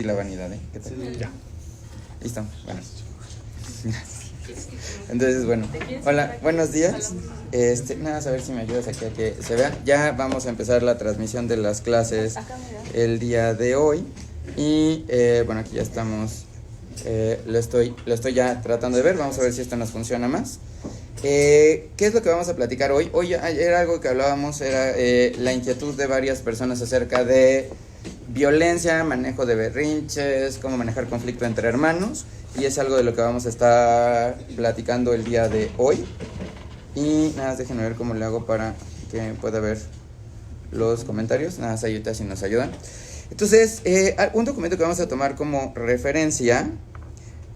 la vanidad, ¿eh? ¿Qué tal? Sí, ya. Listo, bueno. Entonces, bueno, hola, buenos días. Nada más a ver si me ayudas aquí a que se vea. Ya vamos a empezar la transmisión de las clases el día de hoy. Y bueno, aquí ya estamos. Lo estoy ya tratando de ver. Vamos a ver si esto nos funciona más. ¿Qué es lo que vamos a platicar hoy? Hoy era algo que hablábamos, era la inquietud de varias personas acerca de violencia, manejo de berrinches, cómo manejar conflicto entre hermanos, y es algo de lo que vamos a estar platicando el día de hoy. Y nada más déjenme ver cómo le hago para que pueda ver los comentarios. Nada más ahorita si nos ayudan. Entonces, un documento que vamos a tomar como referencia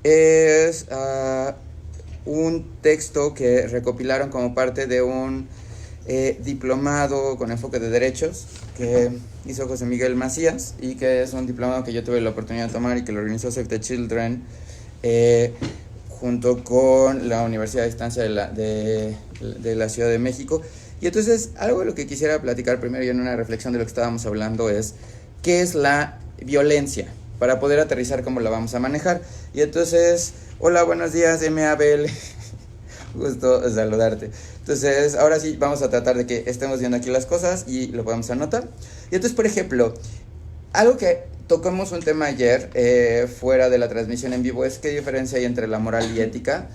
es un texto que recopilaron como parte de un diplomado con enfoque de derechos que hizo José Miguel Macías, y que es un diplomado que yo tuve la oportunidad de tomar y que lo organizó Save the Children junto con la Universidad de Distancia de la Ciudad de México. Y entonces algo de lo que quisiera platicar primero y en una reflexión de lo que estábamos hablando es ¿qué es la violencia? Para poder aterrizar cómo la vamos a manejar. Y entonces, hola, buenos días, MABL. Gusto saludarte. Entonces, ahora sí vamos a tratar de que estemos viendo aquí las cosas y lo podamos anotar. Y entonces, por ejemplo, algo que tocamos un tema ayer fuera de la transmisión en vivo es qué diferencia hay entre la moral y ética.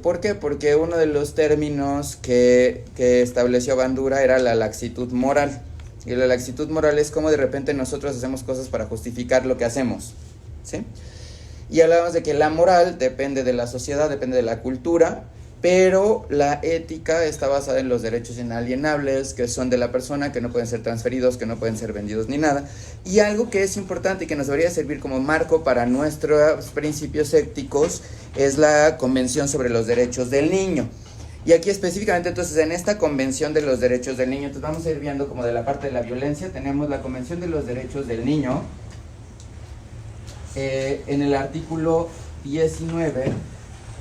¿Por qué? Porque uno de los términos que estableció Bandura era la laxitud moral. Y la laxitud moral es como de repente nosotros hacemos cosas para justificar lo que hacemos, ¿sí? Y hablamos de que la moral depende de la sociedad, depende de la cultura, pero la ética está basada en los derechos inalienables que son de la persona, que no pueden ser transferidos, que no pueden ser vendidos ni nada. Y algo que es importante y que nos debería servir como marco para nuestros principios éticos es la Convención sobre los Derechos del Niño. Y aquí específicamente, entonces, en esta Convención de los Derechos del Niño, entonces vamos a ir viendo como de la parte de la violencia, tenemos la Convención de los Derechos del Niño. En el artículo 19,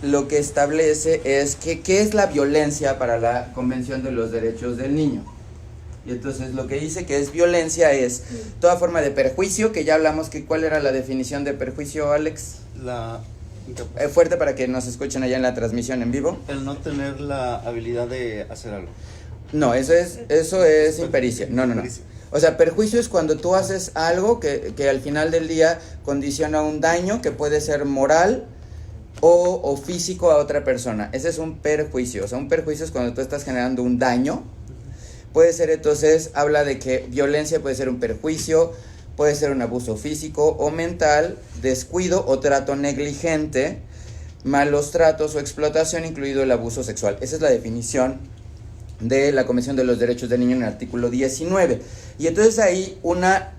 lo que establece es que qué es la violencia para la Convención de los Derechos del Niño. Y entonces lo que dice que es violencia es toda forma de perjuicio, que ya hablamos que cuál era la definición de perjuicio, Alex. Fuerte para que nos escuchen allá en la transmisión en vivo. El no tener la habilidad de hacer algo. No, eso es impericia. No. O sea, perjuicio es cuando tú haces algo que al final del día condiciona un daño que puede ser moral o físico a otra persona. Ese es un perjuicio. O sea, un perjuicio es cuando tú estás generando un daño. Puede ser, entonces, habla de que violencia puede ser un perjuicio, puede ser un abuso físico o mental, descuido o trato negligente, malos tratos o explotación, incluido el abuso sexual. Esa es la definición de la Convención de los Derechos del Niño en el artículo 19. Y entonces ahí una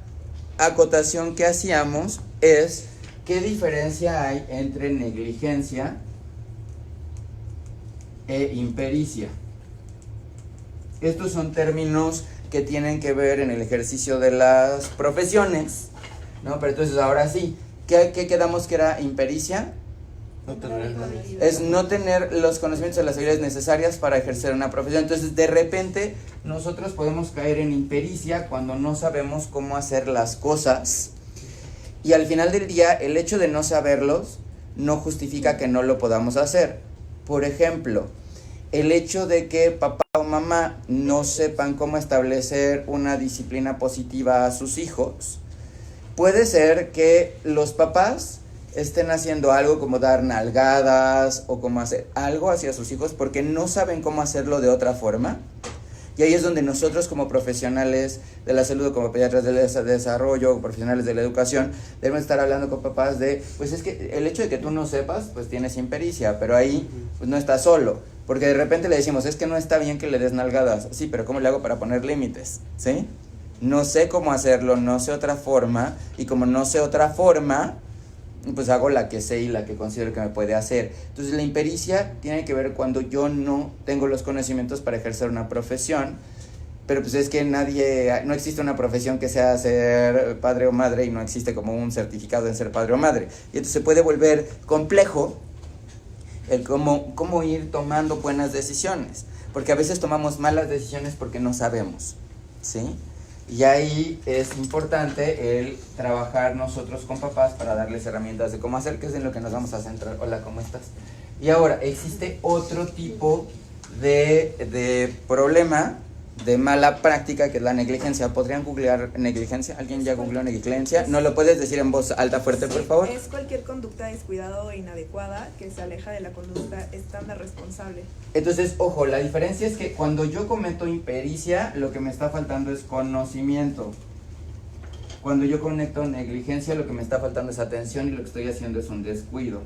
acotación que hacíamos es ¿qué diferencia hay entre negligencia e impericia? Estos son términos que tienen que ver en el ejercicio de las profesiones, ¿no? Pero entonces ahora sí, ¿qué quedamos que era impericia? Es no tener los conocimientos o las habilidades necesarias para ejercer una profesión. Entonces, de repente, nosotros podemos caer en impericia cuando no sabemos cómo hacer las cosas. Y al final del día, el hecho de no saberlos no justifica que no lo podamos hacer. Por ejemplo, el hecho de que papá o mamá no sepan cómo establecer una disciplina positiva a sus hijos, puede ser que los papás estén haciendo algo como dar nalgadas o como hacer algo hacia sus hijos porque no saben cómo hacerlo de otra forma. Y ahí es donde nosotros como profesionales de la salud, como pediatras del desarrollo, profesionales de la educación, debemos estar hablando con papás de, pues es que el hecho de que tú no sepas, pues tienes impericia, pero ahí pues no estás solo. Porque de repente le decimos, es que no está bien que le des nalgadas. Sí, pero ¿cómo le hago para poner límites? ¿Sí? No sé cómo hacerlo, no sé otra forma, y como no sé otra forma, pues hago la que sé y la que considero que me puede hacer. Entonces la impericia tiene que ver cuando yo no tengo los conocimientos para ejercer una profesión, pero pues es que no existe una profesión que sea ser padre o madre y no existe como un certificado en ser padre o madre. Y entonces se puede volver complejo el cómo ir tomando buenas decisiones, porque a veces tomamos malas decisiones porque no sabemos, ¿sí? Y ahí es importante el trabajar nosotros con papás para darles herramientas de cómo hacer, que es en lo que nos vamos a centrar. Hola, ¿cómo estás? Y ahora, existe otro tipo de problema, de mala práctica, que es la negligencia. ¿Podrían googlear negligencia? ¿Alguien ya googleó negligencia? ¿No lo puedes decir en voz alta, fuerte, por favor? Es cualquier conducta descuidada o inadecuada que se aleja de la conducta estándar responsable. Entonces, ojo, la diferencia es que cuando yo cometo impericia, lo que me está faltando es conocimiento. Cuando yo conecto negligencia, lo que me está faltando es atención y lo que estoy haciendo es un descuido.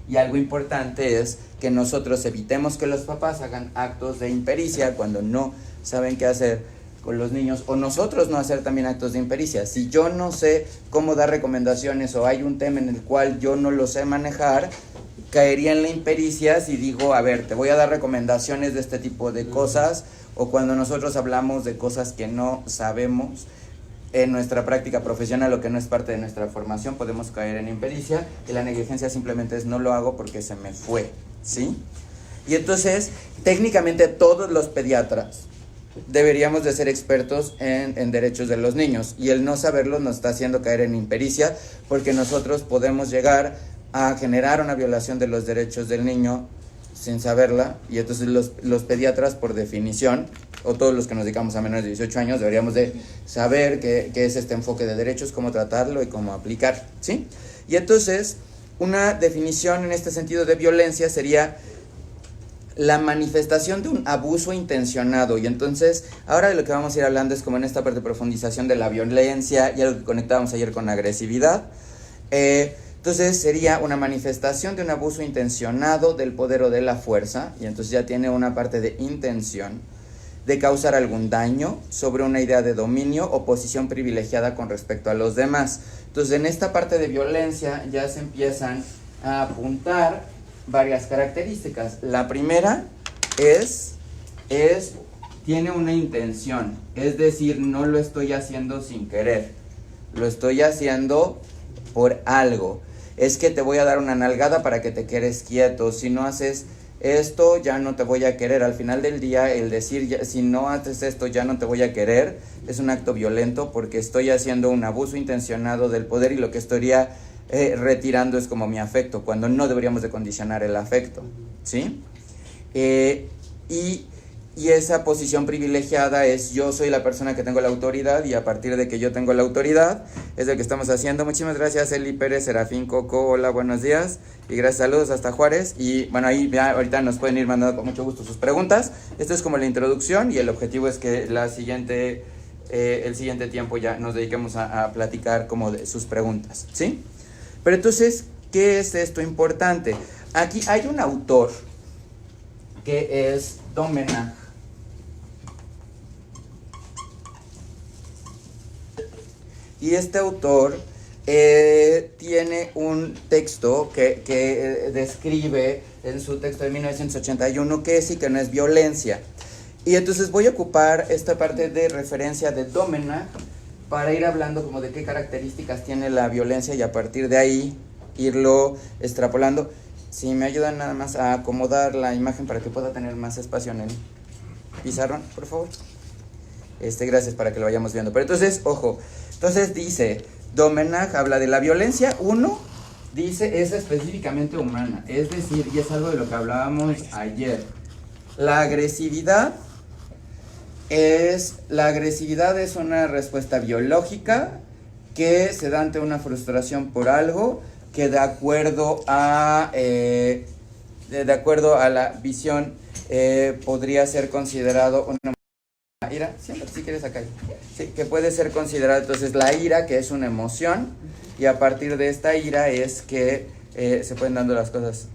Y algo importante es que nosotros evitemos que los papás hagan actos de impericia cuando no saben qué hacer con los niños, o nosotros no hacer también actos de impericia. Si yo no sé cómo dar recomendaciones o hay un tema en el cual yo no lo sé manejar, caería en la impericia si digo, a ver, te voy a dar recomendaciones de este tipo de cosas, o cuando nosotros hablamos de cosas que no sabemos en nuestra práctica profesional o que no es parte de nuestra formación, podemos caer en impericia, y la negligencia simplemente es no lo hago porque se me fue, ¿sí? Y entonces, técnicamente todos los pediatras deberíamos de ser expertos en derechos de los niños, y el no saberlo nos está haciendo caer en impericia, porque nosotros podemos llegar a generar una violación de los derechos del niño sin saberla, y entonces los pediatras, por definición, o todos los que nos dedicamos a menores de 18 años, deberíamos de saber qué es este enfoque de derechos, cómo tratarlo y cómo aplicar, ¿sí? Y entonces, una definición en este sentido de violencia sería la manifestación de un abuso intencionado. Y entonces, ahora de lo que vamos a ir hablando es como en esta parte de profundización de la violencia, y algo que conectábamos ayer con la agresividad. Entonces sería una manifestación de un abuso intencionado del poder o de la fuerza, y entonces ya tiene una parte de intención, de causar algún daño sobre una idea de dominio o posición privilegiada con respecto a los demás. Entonces, en esta parte de violencia ya se empiezan a apuntar varias características. La primera tiene una intención, es decir, no lo estoy haciendo sin querer, lo estoy haciendo por algo. Es que te voy a dar una nalgada para que te quedes quieto, si no haces esto ya no te voy a querer. Al final del día, el decir si no haces esto ya no te voy a querer es un acto violento, porque estoy haciendo un abuso intencionado del poder, y lo que estaría retirando es como mi afecto, cuando no deberíamos de condicionar el afecto, ¿sí? Y esa posición privilegiada es yo soy la persona que tengo la autoridad, y a partir de que yo tengo la autoridad es lo que estamos haciendo. Muchísimas gracias, Eli Pérez, Serafín Coco, hola, buenos días, y gracias, saludos hasta Juárez. Y bueno, ahí ya ahorita nos pueden ir mandando con mucho gusto sus preguntas. Esto es como la introducción, y el objetivo es que el siguiente tiempo ya nos dediquemos a platicar como de sus preguntas, ¿sí? Pero entonces, ¿qué es esto importante? Aquí hay un autor que es Domenach. Y este autor tiene un texto que describe en su texto de 1981 qué es y qué no es violencia. Y entonces voy a ocupar esta parte de referencia de Domenach para ir hablando como de qué características tiene la violencia, y a partir de ahí irlo extrapolando. Si me ayudan nada más a acomodar la imagen para que pueda tener más espacio en el pizarrón, por favor. Gracias, para que lo vayamos viendo. Pero entonces, ojo, entonces dice, Domenach habla de la violencia. Uno, dice, es específicamente humana, es decir, y es algo de lo que hablábamos ayer. La agresividad es una respuesta biológica que se da ante una frustración por algo que de acuerdo a la visión podría ser considerado una ira. Siempre, si quieres acá. Sí, que puede ser considerada entonces la ira, que es una emoción, y a partir de esta ira es que se pueden dando las cosas.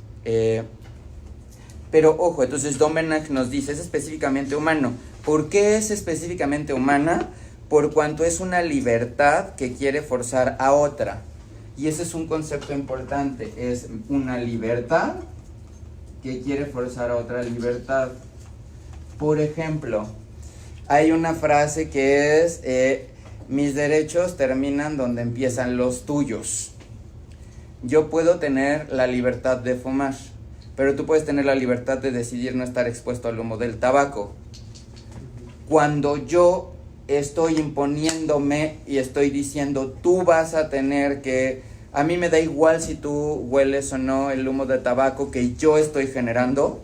Pero ojo, entonces Domenach nos dice, es específicamente humano. ¿Por qué es específicamente humana? Por cuanto es una libertad que quiere forzar a otra. Y ese es un concepto importante, es una libertad que quiere forzar a otra libertad. Por ejemplo, hay una frase que es, mis derechos terminan donde empiezan los tuyos. Yo puedo tener la libertad de fumar, pero tú puedes tener la libertad de decidir no estar expuesto al humo del tabaco. Cuando yo estoy imponiéndome y estoy diciendo, tú vas a tener que, a mí me da igual si tú hueles o no el humo de tabaco que yo estoy generando,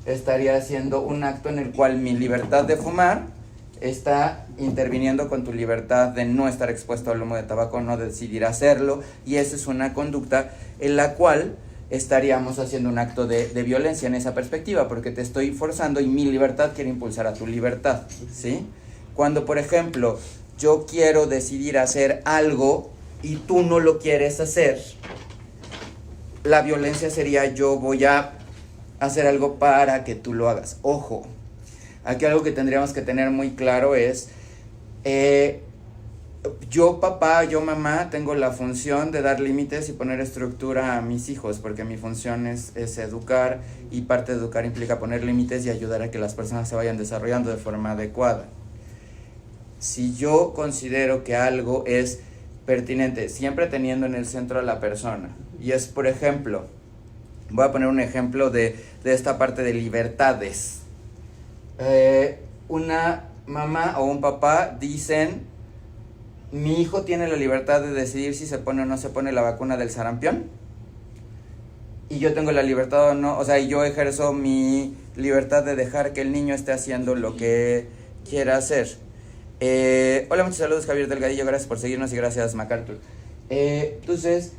estaría haciendo un acto en el cual mi libertad de fumar está interviniendo con tu libertad de no estar expuesto al humo de tabaco, no decidir hacerlo, y esa es una conducta en la cual estaríamos haciendo un acto de violencia en esa perspectiva, porque te estoy forzando y mi libertad quiere impulsar a tu libertad, ¿sí? Cuando, por ejemplo, yo quiero decidir hacer algo y tú no lo quieres hacer, la violencia sería yo voy a hacer algo para que tú lo hagas. Ojo, aquí algo que tendríamos que tener muy claro es, yo papá, yo mamá, tengo la función de dar límites y poner estructura a mis hijos, porque mi función es educar, y parte de educar implica poner límites y ayudar a que las personas se vayan desarrollando de forma adecuada. Si yo considero que algo es pertinente, siempre teniendo en el centro a la persona, y es, por ejemplo, voy a poner un ejemplo de esta parte de libertades. Una mamá o un papá dicen, mi hijo tiene la libertad de decidir si se pone o no se pone la vacuna del sarampión, y yo tengo la libertad o no, o sea, yo ejerzo mi libertad de dejar que el niño esté haciendo lo que quiera hacer. Hola, muchos saludos, Javier Delgadillo, gracias por seguirnos y gracias, MacArthur. Entonces,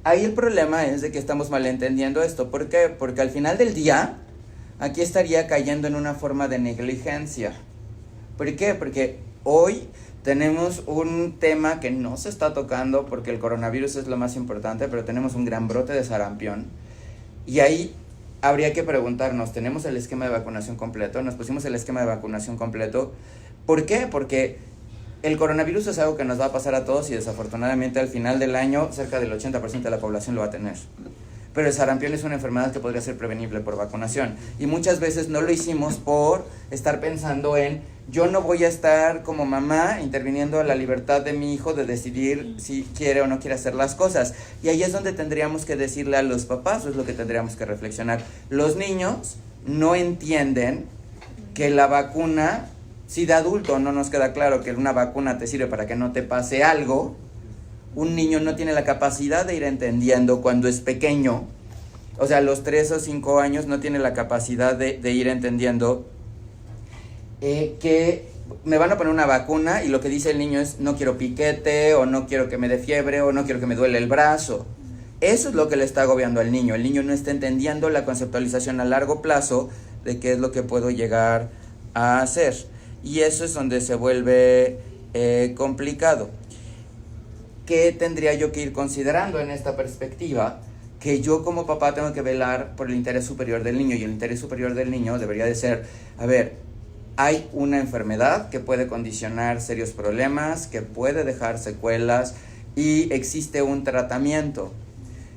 ahí el problema es de que estamos malentendiendo esto. ¿Por qué? Porque al final del día, aquí estaría cayendo en una forma de negligencia. ¿Por qué? Porque hoy tenemos un tema que no se está tocando porque el coronavirus es lo más importante, pero tenemos un gran brote de sarampión. Y ahí habría que preguntarnos, ¿tenemos el esquema de vacunación completo? ¿Nos pusimos el esquema de vacunación completo? ¿Por qué? Porque el coronavirus es algo que nos va a pasar a todos y desafortunadamente al final del año cerca del 80% de la población lo va a tener. Pero el sarampión es una enfermedad que podría ser prevenible por vacunación. Y muchas veces no lo hicimos por estar pensando en, yo no voy a estar como mamá interviniendo en la libertad de mi hijo de decidir si quiere o no quiere hacer las cosas. Y ahí es donde tendríamos que decirle a los papás, o es lo que tendríamos que reflexionar. Los niños no entienden que la vacuna, si de adulto no nos queda claro que una vacuna te sirve para que no te pase algo, un niño no tiene la capacidad de ir entendiendo cuando es pequeño, o sea, a los 3 o 5 años no tiene la capacidad de ir entendiendo que me van a poner una vacuna y lo que dice el niño es no quiero piquete, o no quiero que me dé fiebre, o no quiero que me duele el brazo. Eso es lo que le está agobiando al niño. El niño no está entendiendo la conceptualización a largo plazo de qué es lo que puedo llegar a hacer. Y eso es donde se vuelve complicado. ¿Qué tendría yo que ir considerando en esta perspectiva? Que yo como papá tengo que velar por el interés superior del niño, y el interés superior del niño debería de ser, a ver, hay una enfermedad que puede condicionar serios problemas, que puede dejar secuelas, y existe un tratamiento.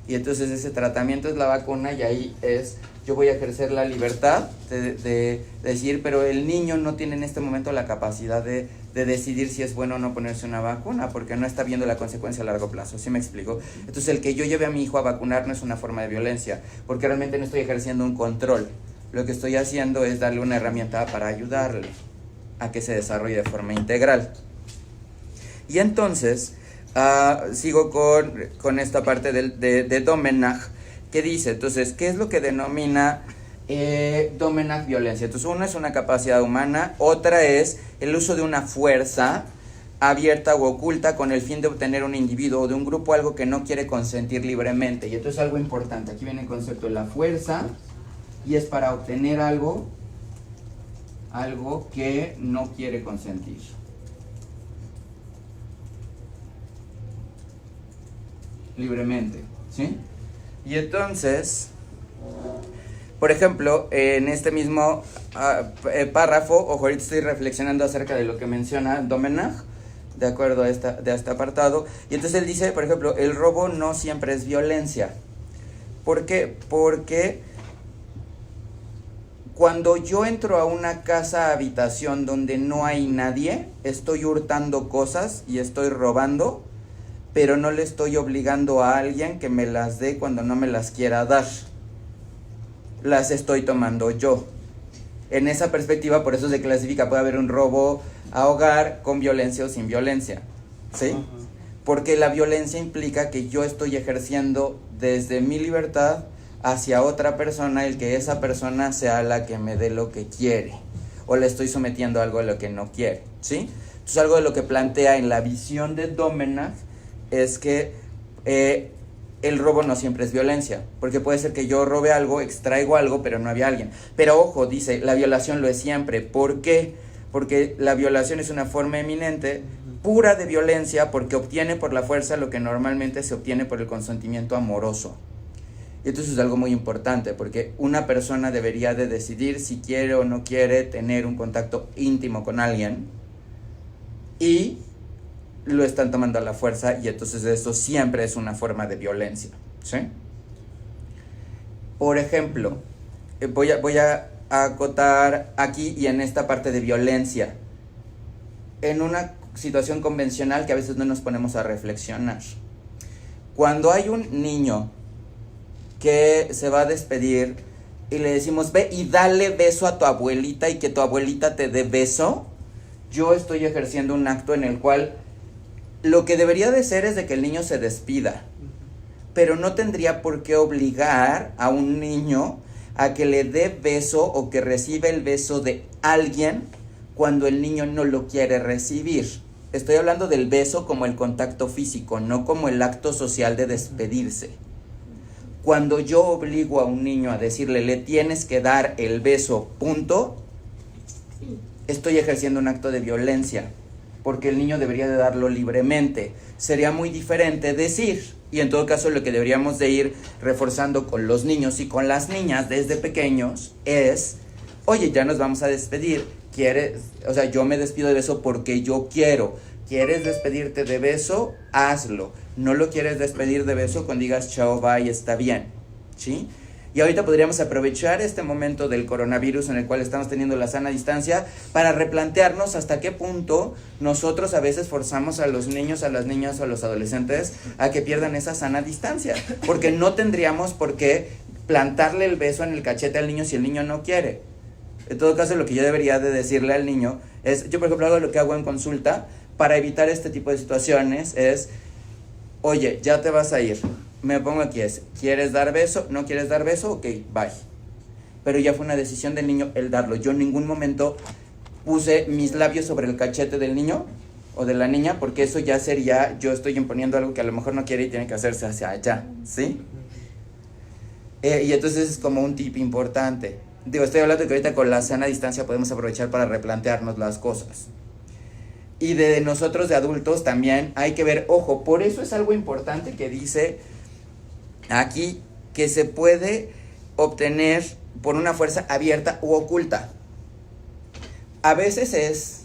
Y entonces ese tratamiento es la vacuna, y ahí es, yo voy a ejercer la libertad de decir, pero el niño no tiene en este momento la capacidad de decidir si es bueno o no ponerse una vacuna, porque no está viendo la consecuencia a largo plazo. ¿Sí me explico? Entonces el que yo lleve a mi hijo a vacunar no es una forma de violencia, porque realmente no estoy ejerciendo un control. Lo que estoy haciendo es darle una herramienta para ayudarle a que se desarrolle de forma integral. Y entonces sigo con esta parte de Domenach, que dice, entonces, ¿qué es lo que denomina Domenach violencia? Entonces, una es una capacidad humana, otra es el uso de una fuerza abierta o oculta con el fin de obtener un individuo o de un grupo algo que no quiere consentir libremente. Y esto es algo importante. Aquí viene el concepto de la fuerza, y es para obtener algo que no quiere consentir. Libremente, ¿sí? Y entonces, por ejemplo, en este mismo párrafo, ojo, ahorita estoy reflexionando acerca de lo que menciona Domenach, de acuerdo a este apartado, y entonces él dice, por ejemplo, el robo no siempre es violencia. ¿Por qué? Porque cuando yo entro a una casa habitación donde no hay nadie, estoy hurtando cosas y estoy robando, pero no le estoy obligando a alguien que me las dé cuando no me las quiera dar. Las estoy tomando yo. en esa perspectiva, por eso se clasifica, puede haber un robo a hogar con violencia o sin violencia, ¿sí? Ajá. Porque la violencia implica que yo estoy ejerciendo desde mi libertad hacia otra persona, el que esa persona sea la que me dé lo que quiere, o le estoy sometiendo algo a lo que no quiere, ¿sí? Entonces algo de lo que plantea en la visión de Domenach es que el robo no siempre es violencia, porque puede ser que yo robe algo, extraigo algo, pero no había alguien. Pero ojo, dice, la violación lo es siempre. ¿Por qué? Porque la violación es una forma eminente, pura de violencia, porque obtiene por la fuerza lo que normalmente se obtiene por el consentimiento amoroso. Y esto es algo muy importante, porque una persona debería de decidir si quiere o no quiere tener un contacto íntimo con alguien, y lo están tomando a la fuerza, y entonces eso siempre es una forma de violencia, ¿sí? Por ejemplo, voy a acotar aquí y en esta parte de violencia, en una situación convencional que a veces no nos ponemos a reflexionar. Cuando hay un niño que se va a despedir y le decimos, ve y dale beso a tu abuelita y que tu abuelita te dé beso, yo estoy ejerciendo un acto en el cual lo que debería de ser es de que el niño se despida, pero no tendría por qué obligar a un niño a que le dé beso o que reciba el beso de alguien cuando el niño no lo quiere recibir. Estoy hablando del beso como el contacto físico, no como el acto social de despedirse. Cuando yo obligo a un niño a decirle, le tienes que dar el beso, punto, estoy ejerciendo un acto de violencia, porque el niño debería de darlo libremente. Sería muy diferente decir, y en todo caso lo que deberíamos de ir reforzando con los niños y con las niñas desde pequeños es, oye, ya nos vamos a despedir, ¿quieres? O sea, yo me despido de beso porque yo quiero. ¿Quieres despedirte de beso? Hazlo. No lo quieres despedir de beso, cuando digas chao, bye, está bien, ¿sí? Y ahorita podríamos aprovechar este momento del coronavirus en el cual estamos teniendo la sana distancia para replantearnos hasta qué punto nosotros a veces forzamos a los niños, a las niñas o a los adolescentes a que pierdan esa sana distancia. Porque no tendríamos por qué plantarle el beso en el cachete al niño si el niño no quiere. En todo caso, lo que yo debería de decirle al niño es, yo por ejemplo hago lo que hago en consulta para evitar este tipo de situaciones es, oye, ya te vas a ir. Me pongo aquí ¿quieres dar beso? ¿No quieres dar beso? Ok, bye. Pero ya fue una decisión del niño el darlo. Yo en ningún momento puse mis labios sobre el cachete del niño o de la niña, porque eso ya sería, yo estoy imponiendo algo que a lo mejor no quiere y tiene que hacerse hacia allá, ¿sí? Y entonces es como un tip importante. Digo, estoy hablando de que ahorita con la sana distancia podemos aprovechar para replantearnos las cosas. Y de nosotros de adultos también hay que ver, ojo, por eso es algo importante que dice aquí que se puede obtener por una fuerza abierta u oculta. A veces es,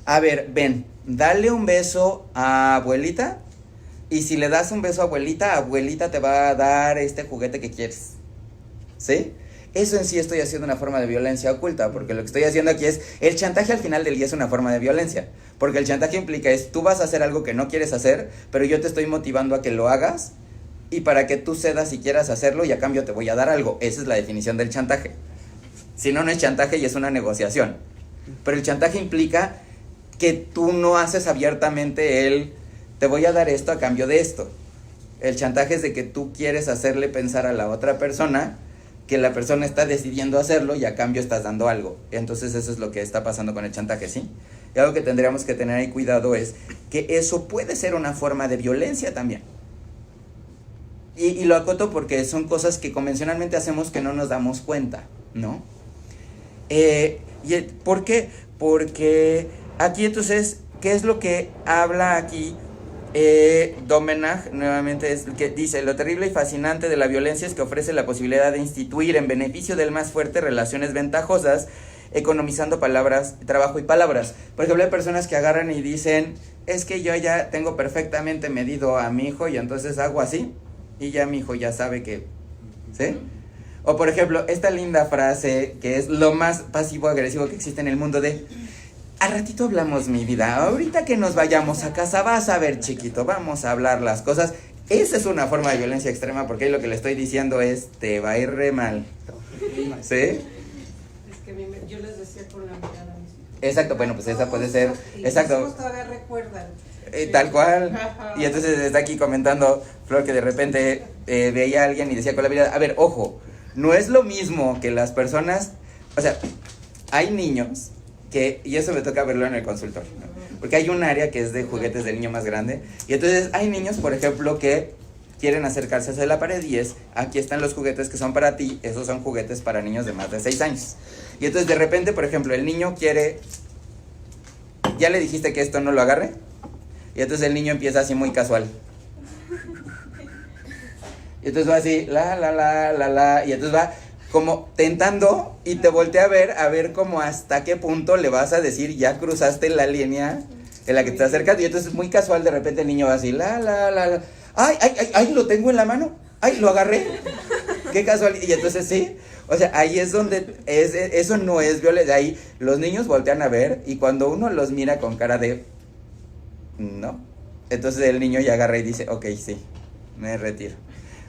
a ver, ven, dale un beso a abuelita, y si le das un beso a abuelita, abuelita te va a dar este juguete que quieres, ¿sí? Eso en sí estoy haciendo una forma de violencia oculta, porque lo que estoy haciendo aquí es, el chantaje al final del día es una forma de violencia, porque el chantaje implica es, tú vas a hacer algo que no quieres hacer, pero yo te estoy motivando a que lo hagas, y para que tú cedas y quieras hacerlo, y a cambio te voy a dar algo. Esa es la definición del chantaje. Si no, no es chantaje y es una negociación. Pero el chantaje implica que tú no haces abiertamente el, te voy a dar esto a cambio de esto. El chantaje es de que tú quieres hacerle pensar a la otra persona que la persona está decidiendo hacerlo y a cambio estás dando algo. Entonces eso es lo que está pasando con el chantaje, ¿sí? Y algo que tendríamos que tener ahí cuidado es que eso puede ser una forma de violencia también. Y lo acoto porque son cosas que convencionalmente hacemos que no nos damos cuenta, ¿no? ¿Por qué? Porque aquí entonces, ¿qué es lo que habla aquí Domenach? Nuevamente es que dice, lo terrible y fascinante de la violencia es que ofrece la posibilidad de instituir en beneficio del más fuerte relaciones ventajosas, economizando palabras, trabajo y palabras. Por ejemplo, hay personas que agarran y dicen, es que yo ya tengo perfectamente medido a mi hijo y entonces hago así, y ya mi hijo ya sabe que, ¿sí? O por ejemplo, esta linda frase que es lo más pasivo-agresivo que existe en el mundo de, al ratito hablamos mi vida, ahorita que nos vayamos a casa vas a ver chiquito, vamos a hablar las cosas. Esa es una forma de violencia extrema, porque ahí lo que le estoy diciendo es, te va a ir re mal, ¿sí? Es que porque yo les decía con la mirada. Exacto, bueno, pues esa puede ser, Y exacto. mis hijos todavía recuerdan. Tal cual. Y entonces está aquí comentando Flor que de repente veía a alguien y decía con la mirada, a ver, ojo, no es lo mismo que las personas, o sea, hay niños que, y eso me toca verlo en el consultorio, ¿no? Porque hay un área que es de juguetes del niño más grande, y entonces hay niños, por ejemplo, que quieren acercarse hacia la pared y es, aquí están los juguetes que son para ti, esos son juguetes para niños de más de 6 años. Y entonces de repente, por ejemplo, el niño quiere, ¿ya le dijiste que esto no lo agarre? Y entonces el niño empieza así muy casual. Y entonces va así, y entonces va como tentando y te voltea a ver como hasta qué punto le vas a decir, ya cruzaste la línea en la que te estás acercando. Y entonces muy casual, de repente el niño va así, ay, lo tengo en la mano, ay, lo agarré. Qué casual. Y entonces sí, o sea, ahí es donde, eso no es violencia, ahí los niños voltean a ver y cuando uno los mira con cara de, no, entonces el niño ya agarra y dice, ok, sí, me retiro.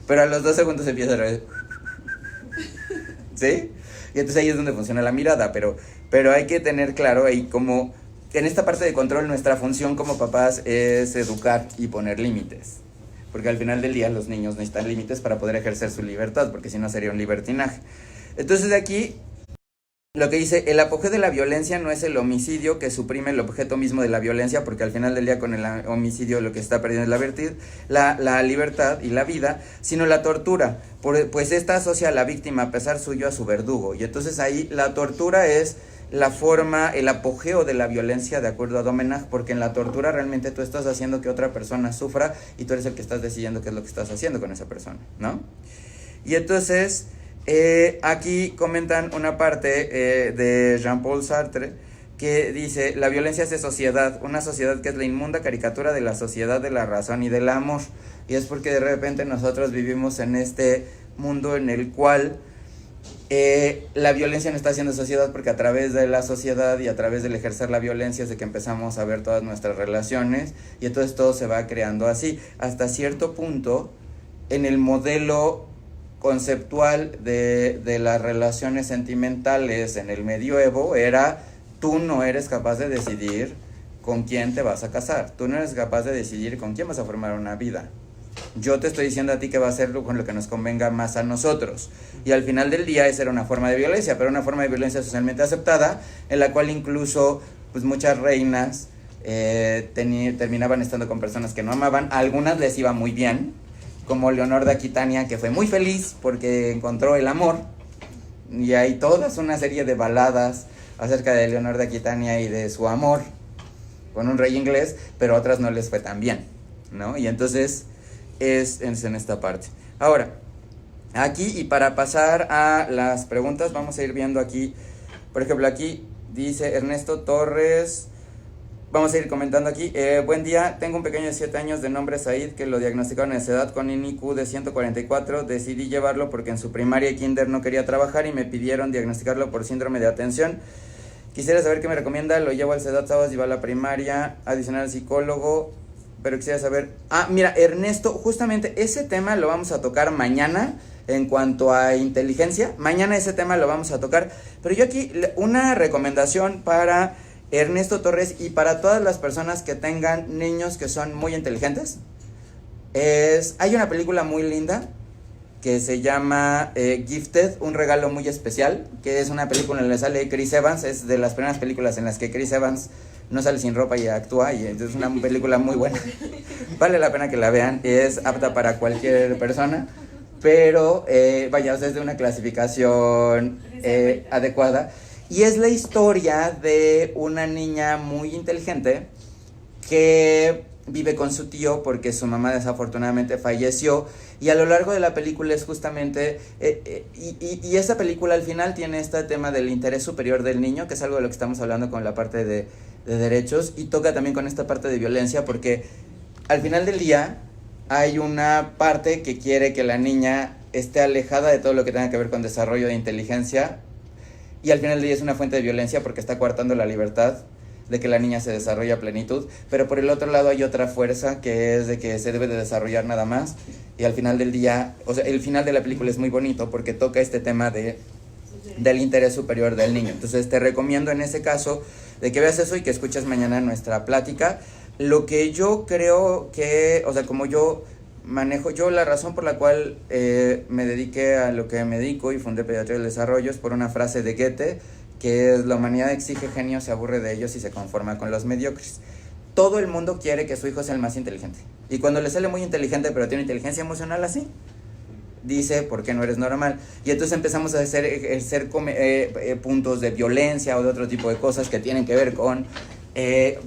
Pero a los 2 segundos empieza a reír. ¿Sí? Y entonces ahí es donde funciona la mirada, pero hay que tener claro ahí como en esta parte de control nuestra función como papás es educar y poner límites. Porque al final del día los niños necesitan límites para poder ejercer su libertad, porque si no sería un libertinaje. Entonces aquí lo que dice, el apogeo de la violencia no es el homicidio que suprime el objeto mismo de la violencia, porque al final del día con el homicidio lo que está perdiendo es la libertad y la vida, sino la tortura, pues esta asocia a la víctima a pesar suyo a su verdugo. Y entonces ahí la tortura es la forma, el apogeo de la violencia de acuerdo a Domenach, porque en la tortura realmente tú estás haciendo que otra persona sufra y tú eres el que estás decidiendo qué es lo que estás haciendo con esa persona, ¿no? Y entonces aquí comentan una parte de Jean-Paul Sartre que dice, la violencia es de sociedad, una sociedad que es la inmunda caricatura de la sociedad de la razón y del amor. Y es porque de repente nosotros vivimos en este mundo en el cual la violencia no está haciendo sociedad, porque a través de la sociedad y a través del ejercer la violencia es de que empezamos a ver todas nuestras relaciones y entonces todo se va creando así. Hasta cierto punto, en el modelo conceptual de las relaciones sentimentales en el medioevo era, tú no eres capaz de decidir con quién te vas a casar, tú no eres capaz de decidir con quién vas a formar una vida. Yo te estoy diciendo a ti que va a ser con lo que nos convenga más a nosotros. Y al final del día esa era una forma de violencia, pero una forma de violencia socialmente aceptada, en la cual incluso pues muchas reinas terminaban estando con personas que no amaban. A algunas les iba muy bien, como Leonor de Aquitania, que fue muy feliz porque encontró el amor. Y hay toda una serie de baladas acerca de Leonor de Aquitania y de su amor con un rey inglés, pero a otras no les fue tan bien, ¿no? Y entonces es en esta parte. Ahora, aquí, y para pasar a las preguntas, vamos a ir viendo aquí, por ejemplo, aquí dice Ernesto Torres, vamos a ir comentando aquí, buen día, tengo un pequeño de 7 años de nombre Said que lo diagnosticaron en esa edad con un IQ de 144, decidí llevarlo porque en su primaria y kinder no quería trabajar y me pidieron diagnosticarlo por síndrome de atención. Quisiera saber qué me recomienda, lo llevo al CEDAT sábados y va a la primaria, adicional al psicólogo, pero quisiera saber, mira, Ernesto, justamente ese tema lo vamos a tocar mañana en cuanto a inteligencia, mañana ese tema lo vamos a tocar, pero yo aquí una recomendación para Ernesto Torres y para todas las personas que tengan niños que son muy inteligentes, hay una película muy linda que se llama Gifted, un regalo muy especial, que es una película en la que sale Chris Evans, es de las primeras películas en las que Chris Evans no sale sin ropa y actúa, y es una película muy buena, vale la pena que la vean, es apta para cualquier persona, pero vaya, o sea, es de una clasificación adecuada, y es la historia de una niña muy inteligente que vive con su tío porque su mamá desafortunadamente falleció, y a lo largo de la película es justamente y esa película al final tiene este tema del interés superior del niño, que es algo de lo que estamos hablando con la parte de derechos, y toca también con esta parte de violencia, porque al final del día hay una parte que quiere que la niña esté alejada de todo lo que tenga que ver con desarrollo de inteligencia, y al final del día es una fuente de violencia porque está coartando la libertad de que la niña se desarrolle a plenitud, pero por el otro lado hay otra fuerza que es de que se debe de desarrollar nada más, y al final del día, o sea, el final de la película es muy bonito porque toca este tema de del interés superior del niño. Entonces te recomiendo en ese caso de que veas eso y que escuches mañana nuestra plática. Lo que yo creo que, o sea, como yo manejo, yo la razón por la cual me dediqué a lo que me dedico y fundé Pediatría del Desarrollo es por una frase de Goethe, que es: la humanidad exige genios, se aburre de ellos y se conforma con los mediocres. Todo el mundo quiere que su hijo sea el más inteligente. Y cuando le sale muy inteligente pero tiene inteligencia emocional así, dice: ¿por qué no eres normal? Y entonces empezamos a hacer puntos de violencia o de otro tipo de cosas que tienen que ver con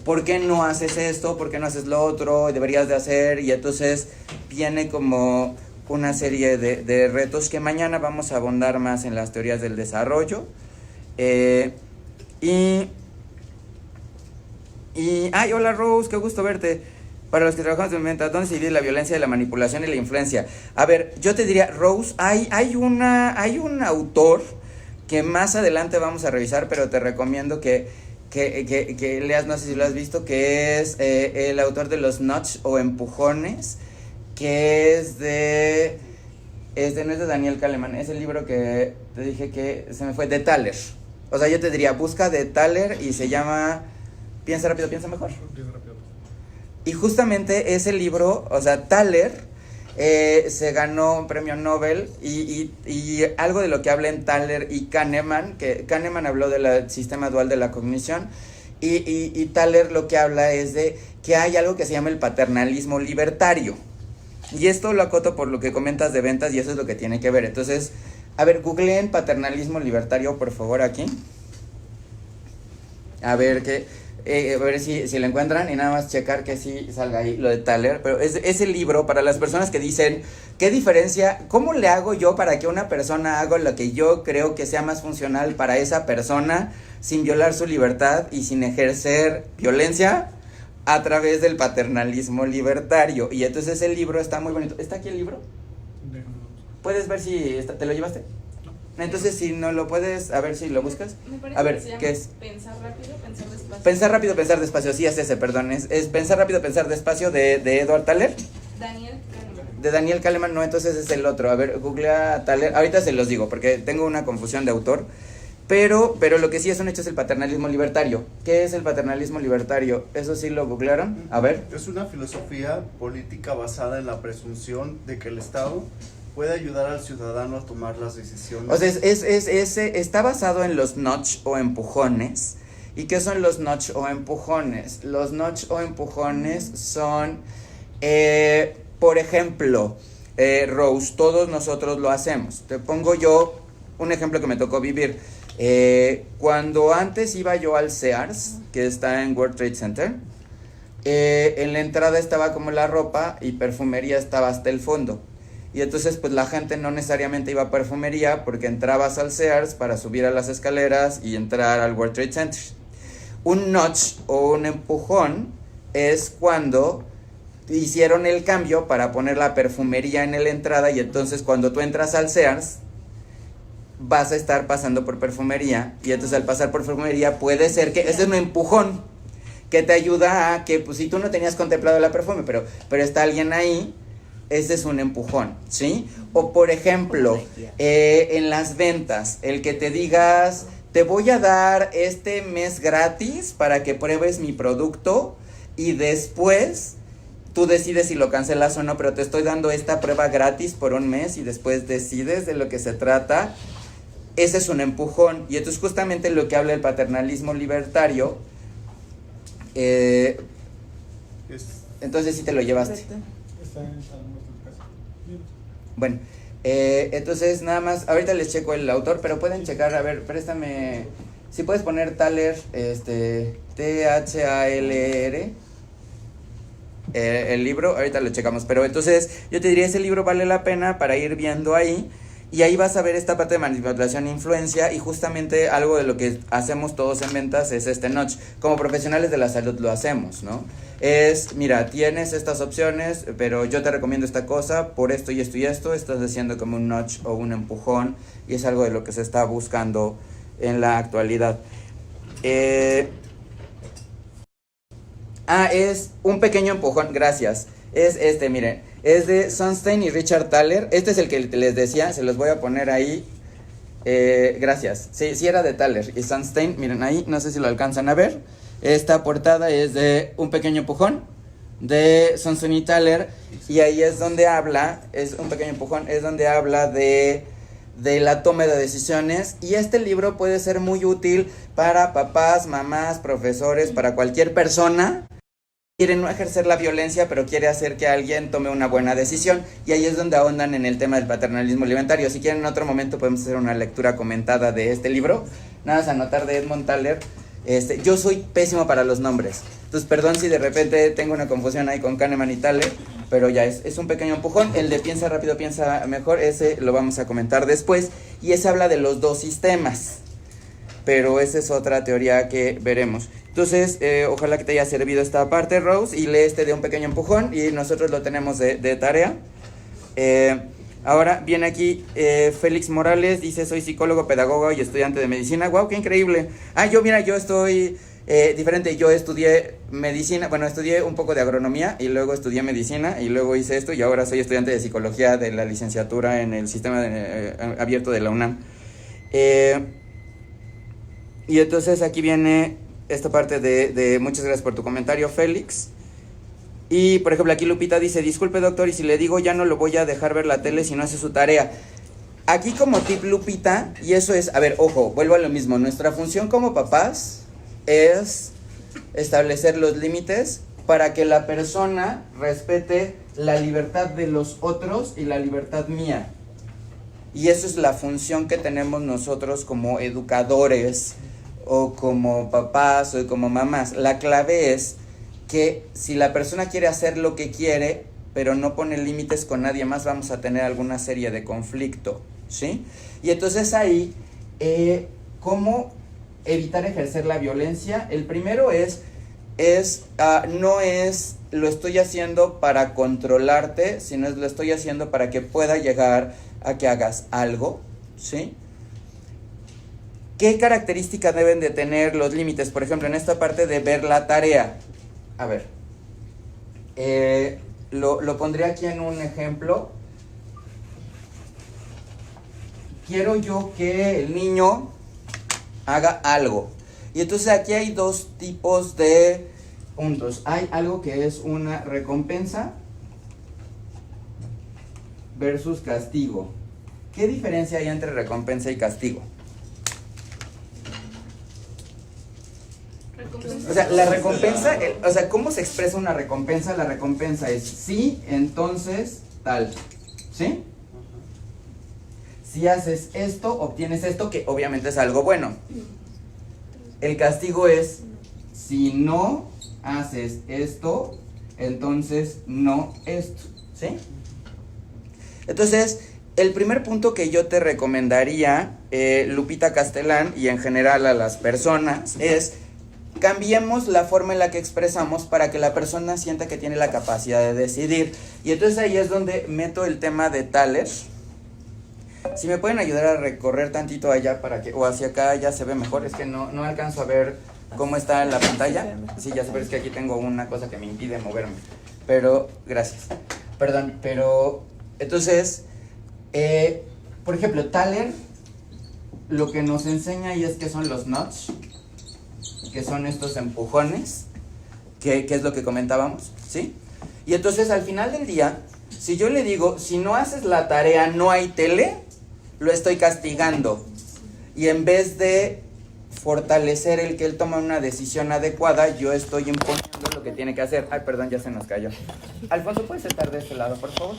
¿por qué no haces esto? ¿Por qué no haces lo otro? Deberías de hacer. Y entonces viene como una serie de retos que mañana vamos a abundar más en las teorías del desarrollo. Ay, hola Rose, qué gusto verte. Para los que trabajamos en venta, ¿dónde se divide la violencia, la manipulación y la influencia? A ver, yo te diría, Rose, hay un autor que más adelante vamos a revisar, pero te recomiendo que leas, no sé si lo has visto, que es el autor de los nudge o empujones, que no es de Daniel Kahneman, es el libro que te dije que se me fue, de Thaler. O sea, yo te diría, busca de Thaler y se llama Piensa rápido, piensa mejor. Y justamente ese libro, o sea, Thaler se ganó un premio Nobel y algo de lo que habla en Thaler y Kahneman, que Kahneman habló del sistema dual de la cognición y Thaler lo que habla es de que hay algo que se llama el paternalismo libertario. Y esto lo acoto por lo que comentas de ventas y eso es lo que tiene que ver. Entonces, a ver, googleen paternalismo libertario, por favor, aquí. A ver si lo encuentran y nada más checar que sí salga ahí lo de Thaler. Pero ese libro, para las personas que dicen, ¿qué diferencia? ¿Cómo le hago yo para que una persona haga lo que yo creo que sea más funcional para esa persona sin violar su libertad y sin ejercer violencia? A través del paternalismo libertario. Y entonces el libro está muy bonito. ¿Está aquí el libro? ¿Puedes ver si te lo llevaste? No. Entonces si no lo puedes, a ver si lo buscas. Me parece A ver, que se llama ¿qué es? Pensar rápido, pensar despacio. Pensar rápido, pensar despacio. Sí, es ese, perdón. Es Pensar rápido, pensar despacio de Edward Thaler. Daniel Kahneman. De Daniel Kahneman, no, entonces es el otro. A ver, googlea Thaler. Ahorita se los digo porque tengo una confusión de autor. Pero lo que sí es un hecho es el paternalismo libertario. ¿Qué es el paternalismo libertario? ¿Eso sí lo googlearon? A ver. Es una filosofía política basada en la presunción de que el Estado puede ayudar al ciudadano a tomar las decisiones. O sea, está basado en los nudge o empujones. ¿Y qué son los nudge o empujones? Los nudge o empujones son, por ejemplo, Rose, todos nosotros lo hacemos. Te pongo yo un ejemplo que me tocó vivir. Cuando antes iba yo al Sears, que está en World Trade Center, en la entrada estaba como la ropa y perfumería estaba hasta el fondo. Y entonces pues la gente no necesariamente iba a perfumería porque entrabas al Sears para subir a las escaleras y entrar al World Trade Center. Un nudge o un empujón es cuando hicieron el cambio para poner la perfumería en la entrada y entonces cuando tú entras al Sears vas a estar pasando por perfumería y entonces al pasar por perfumería puede ser que ese es un empujón que te ayuda a que pues si tú no tenías contemplado la perfume pero está alguien ahí, ese es un empujón, ¿sí? O por ejemplo en las ventas, el que te digas te voy a dar este mes gratis para que pruebes mi producto y después tú decides si lo cancelas o no, pero te estoy dando esta prueba gratis por un mes y después decides de lo que se trata. Ese es un empujón. Y entonces justamente lo que habla el paternalismo libertario, entonces sí te lo llevaste. Bueno, entonces nada más, ahorita les checo el autor, pero pueden checar, a ver, préstame, si puedes poner Thaler, T-H-A-L-E-R, el libro, ahorita lo checamos, pero entonces yo te diría, ese libro vale la pena para ir viendo ahí. Y ahí vas a ver esta parte de manipulación e influencia y justamente algo de lo que hacemos todos en ventas es este nudge. Como profesionales de la salud lo hacemos, ¿no? Es, mira, tienes estas opciones, pero yo te recomiendo esta cosa por esto y esto y esto. Estás haciendo como un nudge o un empujón y es algo de lo que se está buscando en la actualidad. Es un pequeño empujón, gracias. Es miren, es de Sunstein y Richard Thaler. Este es el que les decía, se los voy a poner ahí Gracias. Sí, sí era de Thaler y Sunstein. Miren ahí, no sé si lo alcanzan a ver. Esta portada es de Un pequeño empujón de Sunstein y Thaler. Y ahí es donde habla, es un pequeño empujón, es donde habla de la toma de decisiones. Y este libro puede ser muy útil para papás, mamás, profesores, para cualquier persona quiere no ejercer la violencia, pero quiere hacer que alguien tome una buena decisión. Y ahí es donde ahondan en el tema del paternalismo alimentario. Si quieren, en otro momento podemos hacer una lectura comentada de este libro. Nada más anotar de Edmond Thaler. Yo soy pésimo para los nombres. Entonces, perdón si de repente tengo una confusión ahí con Kahneman y Thaler, pero ya es un pequeño empujón. El de piensa rápido, piensa mejor, ese lo vamos a comentar después. Y ese habla de los dos sistemas. Pero esa es otra teoría que veremos. Entonces, ojalá que te haya servido esta parte, Rose, y lee este de Un pequeño empujón, y nosotros lo tenemos de tarea. Ahora viene aquí Félix Morales, dice, soy psicólogo, pedagogo y estudiante de medicina. ¡Wow, qué increíble! Yo estoy diferente, yo estudié medicina, bueno, estudié un poco de agronomía, y luego estudié medicina, y luego hice esto, y ahora soy estudiante de psicología de la licenciatura en el sistema abierto de la UNAM. Y entonces aquí viene esta parte de muchas gracias por tu comentario, Félix. Y por ejemplo aquí Lupita dice, disculpe doctor, y si le digo ya no lo voy a dejar ver la tele si no hace su tarea. Aquí como tip, Lupita, y eso es, a ver, ojo, vuelvo a lo mismo, nuestra función como papás es establecer los límites para que la persona respete la libertad de los otros y la libertad mía. Y eso es la función que tenemos nosotros como educadores, o como papás, o como mamás. La clave es que si la persona quiere hacer lo que quiere, pero no pone límites con nadie más, vamos a tener alguna serie de conflicto, ¿sí? Y entonces ahí, ¿cómo evitar ejercer la violencia? El primero no es lo estoy haciendo para controlarte, sino es lo estoy haciendo para que pueda llegar a que hagas algo, ¿sí? ¿Qué características deben de tener los límites? Por ejemplo, en esta parte de ver la tarea. A ver, lo pondré aquí en un ejemplo. Quiero yo que el niño haga algo. Y entonces aquí hay dos tipos de puntos. Hay algo que es una recompensa versus castigo. ¿Qué diferencia hay entre recompensa y castigo? O sea, la recompensa, ¿cómo se expresa una recompensa? La recompensa es sí, entonces, tal, ¿sí? Si haces esto, obtienes esto, que obviamente es algo bueno. El castigo es, si no haces esto, entonces no esto, ¿sí? Entonces, el primer punto que yo te recomendaría, Lupita Castellán, y en general a las personas, es cambiemos la forma en la que expresamos para que la persona sienta que tiene la capacidad de decidir. Y entonces ahí es donde meto el tema de Thaler. Si me pueden ayudar a recorrer tantito allá para que, o hacia acá ya se ve mejor, es que no alcanzo a ver cómo está en la pantalla. Sí, ya sé, pero es que aquí tengo una cosa que me impide moverme. Pero, gracias. Perdón, pero, entonces, por ejemplo, Thaler lo que nos enseña ahí es que son los nudge, que son estos empujones, que es lo que comentábamos, ¿sí? Y entonces al final del día, si yo le digo, si no haces la tarea no hay tele, lo estoy castigando. Y en vez de fortalecer el que él toma una decisión adecuada, yo estoy imponiendo lo que tiene que hacer. Ay, perdón, ya se nos cayó. Alfonso, ¿puedes estar de este lado, por favor?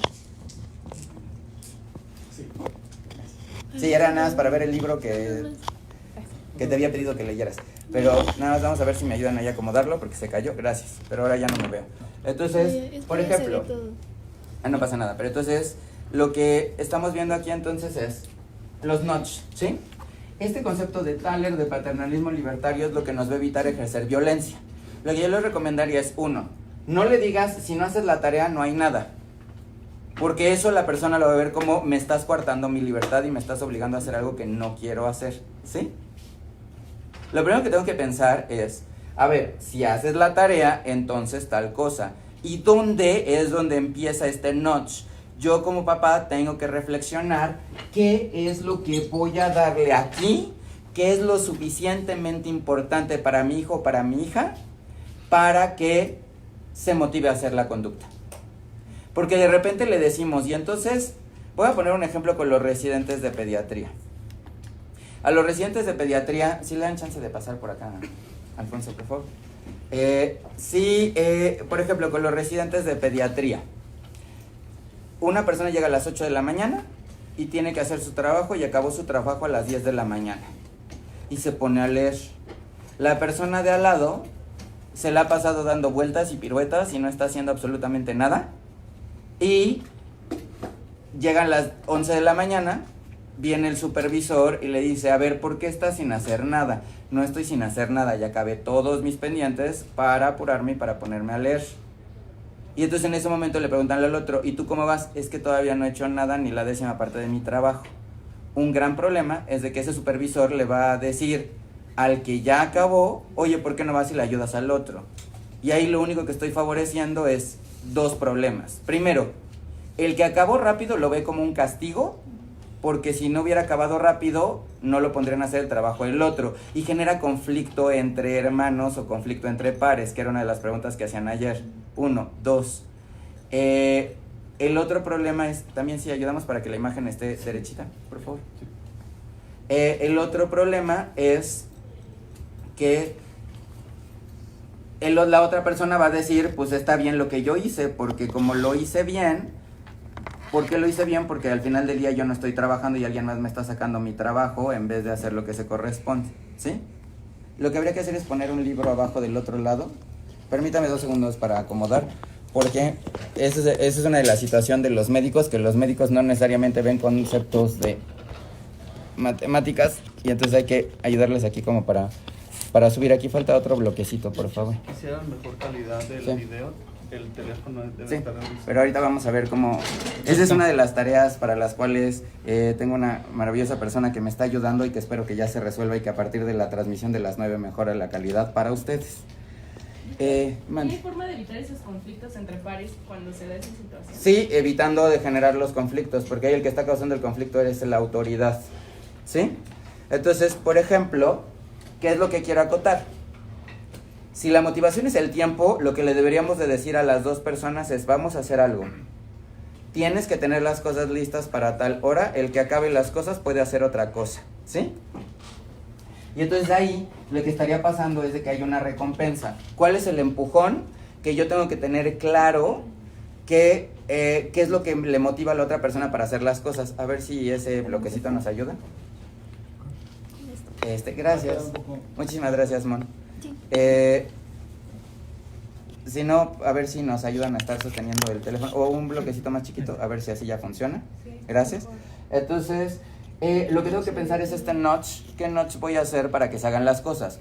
Sí, era nada más para ver el libro que te había pedido que leyeras. Pero nada más vamos a ver si me ayudan ahí a acomodarlo porque se cayó, gracias. Pero ahora ya no me veo. Entonces, por ejemplo, no pasa nada, pero entonces lo que estamos viendo aquí entonces es los nudge, ¿sí? Este concepto de Thaler, de paternalismo libertario, es lo que nos va a evitar ejercer violencia. Lo que yo les recomendaría es, uno, no le digas, si no haces la tarea no hay nada. Porque eso la persona lo va a ver como me estás coartando mi libertad y me estás obligando a hacer algo que no quiero hacer, ¿sí? Lo primero que tengo que pensar es, a ver, si haces la tarea, entonces tal cosa. ¿Y dónde es donde empieza este nudge? yo como papá tengo que reflexionar qué es lo que voy a darle aquí, qué es lo suficientemente importante para mi hijo o para mi hija, para que se motive a hacer la conducta. Porque de repente le decimos, y entonces, voy a poner un ejemplo con los residentes de pediatría. A los residentes de pediatría, ¿sí le dan chance de pasar por acá, Alfonso, por favor? Por ejemplo, con los residentes de pediatría, una persona llega a las 8 de la mañana y tiene que hacer su trabajo y acabó su trabajo a las 10 de la mañana y se pone a leer. La persona de al lado se la ha pasado dando vueltas y piruetas y no está haciendo absolutamente nada, y llegan las 11 de la mañana, viene el supervisor y le dice, a ver, ¿por qué estás sin hacer nada? No estoy sin hacer nada, ya acabé todos mis pendientes para apurarme y para ponerme a leer. Y entonces en ese momento le preguntan al otro, ¿y tú cómo vas? Es que todavía no he hecho nada ni la 10ª parte de mi trabajo. Un gran problema es de que ese supervisor le va a decir al que ya acabó, oye, ¿por qué no vas y le ayudas al otro? Y ahí lo único que estoy favoreciendo es dos problemas. Primero, el que acabó rápido lo ve como un castigo, porque si no hubiera acabado rápido, no lo pondrían a hacer el trabajo el otro, y genera conflicto entre hermanos o conflicto entre pares, que era una de las preguntas que hacían ayer. 1, 2. El otro problema es, también si ayudamos para que la imagen esté derechita, por favor. El otro problema es que la otra persona va a decir, pues está bien lo que yo hice, porque como lo hice bien, ¿por qué lo hice bien? Porque al final del día yo no estoy trabajando y alguien más me está sacando mi trabajo en vez de hacer lo que se corresponde, ¿sí? Lo que habría que hacer es poner un libro abajo del otro lado. Permítame 2 segundos para acomodar, porque esa es una de las situaciones de los médicos, que los médicos no necesariamente ven conceptos de matemáticas, y entonces hay que ayudarles aquí como para subir. Aquí falta otro bloquecito, por favor. Quisiera mejor calidad del video, el teléfono debe estar revisado. Pero ahorita vamos a ver cómo... Esa es una de las tareas para las cuales tengo una maravillosa persona que me está ayudando y que espero que ya se resuelva y que a partir de la transmisión de las 9 mejore la calidad para ustedes. ¿Hay forma de evitar esos conflictos entre pares cuando se da esa situación? Sí, evitando de generar los conflictos, porque ahí el que está causando el conflicto es la autoridad, ¿sí? Entonces, por ejemplo, ¿qué es lo que quiero acotar? Si la motivación es el tiempo, lo que le deberíamos de decir a las dos personas es, vamos a hacer algo. Tienes que tener las cosas listas para tal hora, el que acabe las cosas puede hacer otra cosa, ¿sí? Y entonces ahí lo que estaría pasando es de que hay una recompensa. ¿Cuál es el empujón? Que yo tengo que tener claro qué es lo que le motiva a la otra persona para hacer las cosas. A ver si ese bloquecito nos ayuda. Gracias. Muchísimas gracias, Mon. Si no, a ver si nos ayudan a estar sosteniendo el teléfono. O un bloquecito más chiquito, a ver si así ya funciona. Gracias. Entonces... lo que tengo que pensar es este notch. ¿Qué notch voy a hacer para que se hagan las cosas?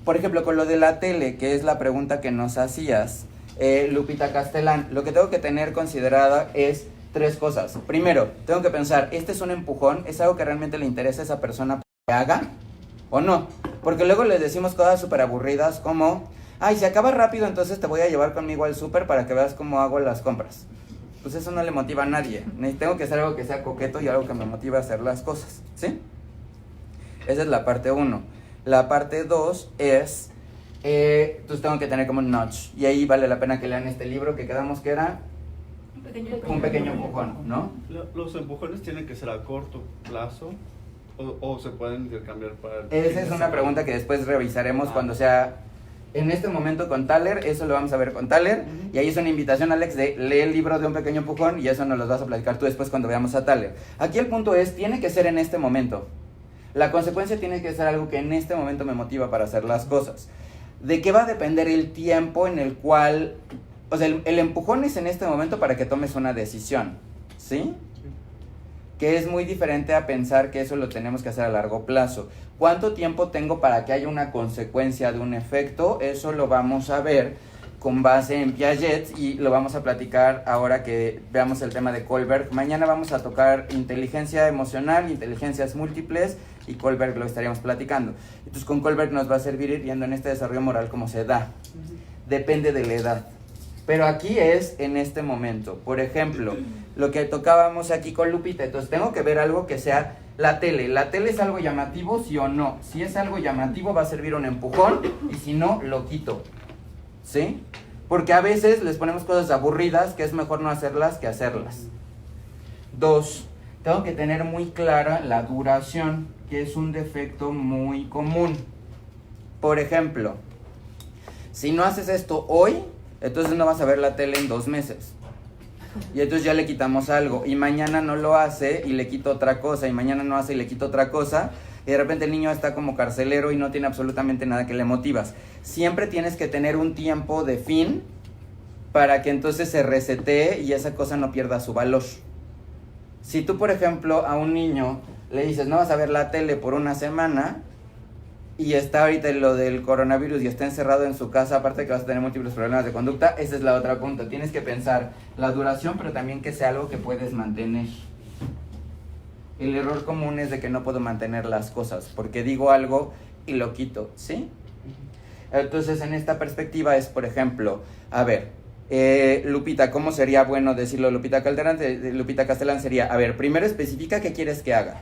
Por ejemplo, con lo de la tele, que es la pregunta que nos hacías, Lupita Castellán, lo que tengo que tener considerada es 3 cosas. Primero, tengo que pensar, ¿este es un empujón? ¿Es algo que realmente le interesa a esa persona que haga o no? Porque luego les decimos cosas súper aburridas como, ay, si acaba rápido, entonces te voy a llevar conmigo al súper para que veas cómo hago las compras. Pues eso no le motiva a nadie. Tengo que hacer algo que sea coqueto y algo que me motive a hacer las cosas, ¿sí? Esa es la parte 1. La parte 2 es, entonces tengo que tener como un notch. Y ahí vale la pena que lean este libro que quedamos que era un pequeño empujón, ¿no? Los empujones tienen que ser a corto plazo o se pueden intercambiar para... Esa es una pregunta que después revisaremos cuando sea... En este momento con Thaler, eso lo vamos a ver con Thaler, y ahí es una invitación, Alex, de leer el libro de un pequeño empujón, y eso nos lo vas a platicar tú después cuando veamos a Thaler. Aquí el punto es, tiene que ser en este momento. La consecuencia tiene que ser algo que en este momento me motiva para hacer las cosas. ¿De qué va a depender el tiempo en el cual... O sea, el empujón es en este momento para que tomes una decisión, ¿sí? Que es muy diferente a pensar que eso lo tenemos que hacer a largo plazo. ¿Cuánto tiempo tengo para que haya una consecuencia de un efecto? Eso lo vamos a ver con base en Piaget y lo vamos a platicar ahora que veamos el tema de Kohlberg. Mañana vamos a tocar inteligencia emocional, inteligencias múltiples, y Kohlberg lo estaríamos platicando. Entonces con Kohlberg nos va a servir ir viendo en este desarrollo moral cómo se da. Depende de la edad. Pero aquí es en este momento. Por ejemplo, lo que tocábamos aquí con Lupita. Entonces tengo que ver algo que sea la tele. ¿La tele es algo llamativo, sí o no? Si es algo llamativo va a servir un empujón y si no, lo quito. ¿Sí? Porque a veces les ponemos cosas aburridas que es mejor no hacerlas que hacerlas. 2. Tengo que tener muy clara la duración, que es un defecto muy común. Por ejemplo, si no haces esto hoy, entonces no vas a ver la tele en 2 meses. Y entonces ya le quitamos algo. Y mañana no lo hace y le quito otra cosa. Y mañana no hace y le quito otra cosa. Y de repente el niño está como carcelero y no tiene absolutamente nada que le motivas. Siempre tienes que tener un tiempo de fin para que entonces se resetee y esa cosa no pierda su valor. Si tú, por ejemplo, a un niño le dices, no vas a ver la tele por una semana, y está ahorita lo del coronavirus y está encerrado en su casa, aparte de que vas a tener múltiples problemas de conducta, esa es la otra punta. Tienes que pensar la duración, pero también que sea algo que puedes mantener. El error común es de que no puedo mantener las cosas, porque digo algo y lo quito, ¿sí? Entonces, en esta perspectiva es, por ejemplo, a ver, Lupita, ¿cómo sería bueno decirlo? Lupita Castellán sería, a ver, primero especifica qué quieres que haga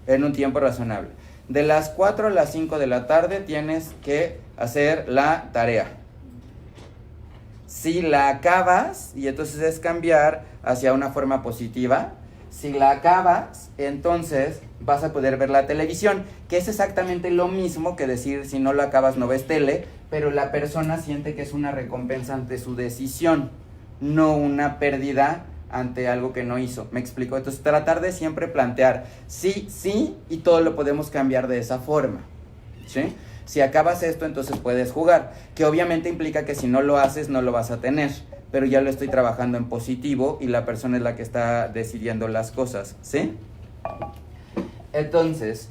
en un tiempo razonable. De las 4 a las 5 de la tarde tienes que hacer la tarea. Si la acabas, y entonces es cambiar hacia una forma positiva, si la acabas, entonces vas a poder ver la televisión, que es exactamente lo mismo que decir si no lo acabas no ves tele, pero la persona siente que es una recompensa ante su decisión, no una pérdida ante algo que no hizo. ¿Me explico? Entonces tratar de siempre plantear sí, sí, y todo lo podemos cambiar de esa forma, ¿sí? Si acabas esto, entonces puedes jugar, que obviamente implica que si no lo haces no lo vas a tener, pero ya lo estoy trabajando en positivo y la persona es la que está decidiendo las cosas, ¿sí? Entonces,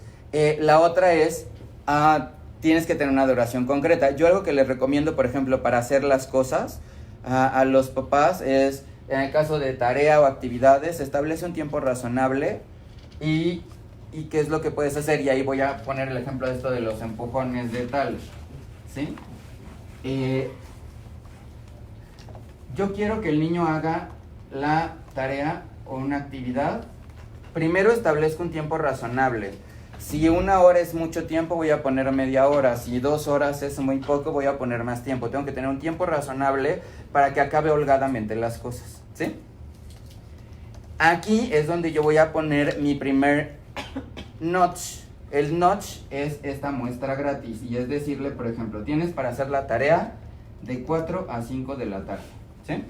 la otra es, tienes que tener una duración concreta. Yo algo que les recomiendo, por ejemplo, para hacer las cosas a los papás es, en el caso de tarea o actividades, establece un tiempo razonable y qué es lo que puedes hacer. Y ahí voy a poner el ejemplo de esto de los empujones de tal, ¿sí? Yo quiero que el niño haga la tarea o una actividad. Primero establezco un tiempo razonable. Si 1 hora es mucho tiempo, voy a poner media hora. Si 2 horas es muy poco, voy a poner más tiempo. Tengo que tener un tiempo razonable para que acabe holgadamente las cosas, ¿sí? Aquí es donde yo voy a poner mi primer notch. El notch es esta muestra gratis y es decirle, por ejemplo, tienes para hacer la tarea de 4 a 5 de la tarde, ¿sí?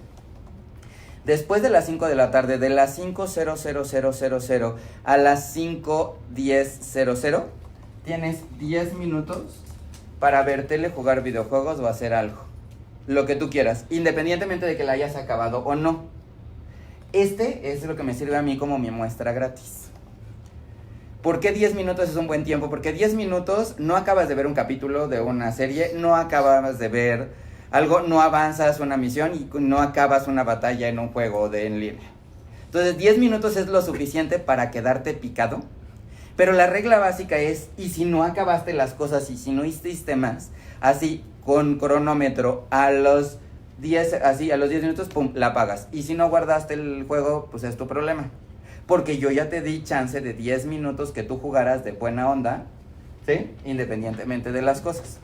Después de las 5 de la tarde, de las 5:00:00 a las 5:10:00, tienes 10 minutos para ver tele, jugar videojuegos o hacer algo. Lo que tú quieras, independientemente de que la hayas acabado o no. Este es lo que me sirve a mí como mi muestra gratis. ¿Por qué 10 minutos es un buen tiempo? Porque 10 minutos no acabas de ver un capítulo de una serie, no acabas de ver algo, no avanzas una misión y no acabas una batalla en un juego en línea. Entonces 10 minutos es lo suficiente para quedarte picado, pero la regla básica es, y si no acabaste las cosas y si no hiciste más, así con cronómetro a los 10 minutos, pum, la apagas. Y si no guardaste el juego, pues es tu problema. Porque yo ya te di chance de 10 minutos que tú jugaras de buena onda, ¿sí? Independientemente de las cosas.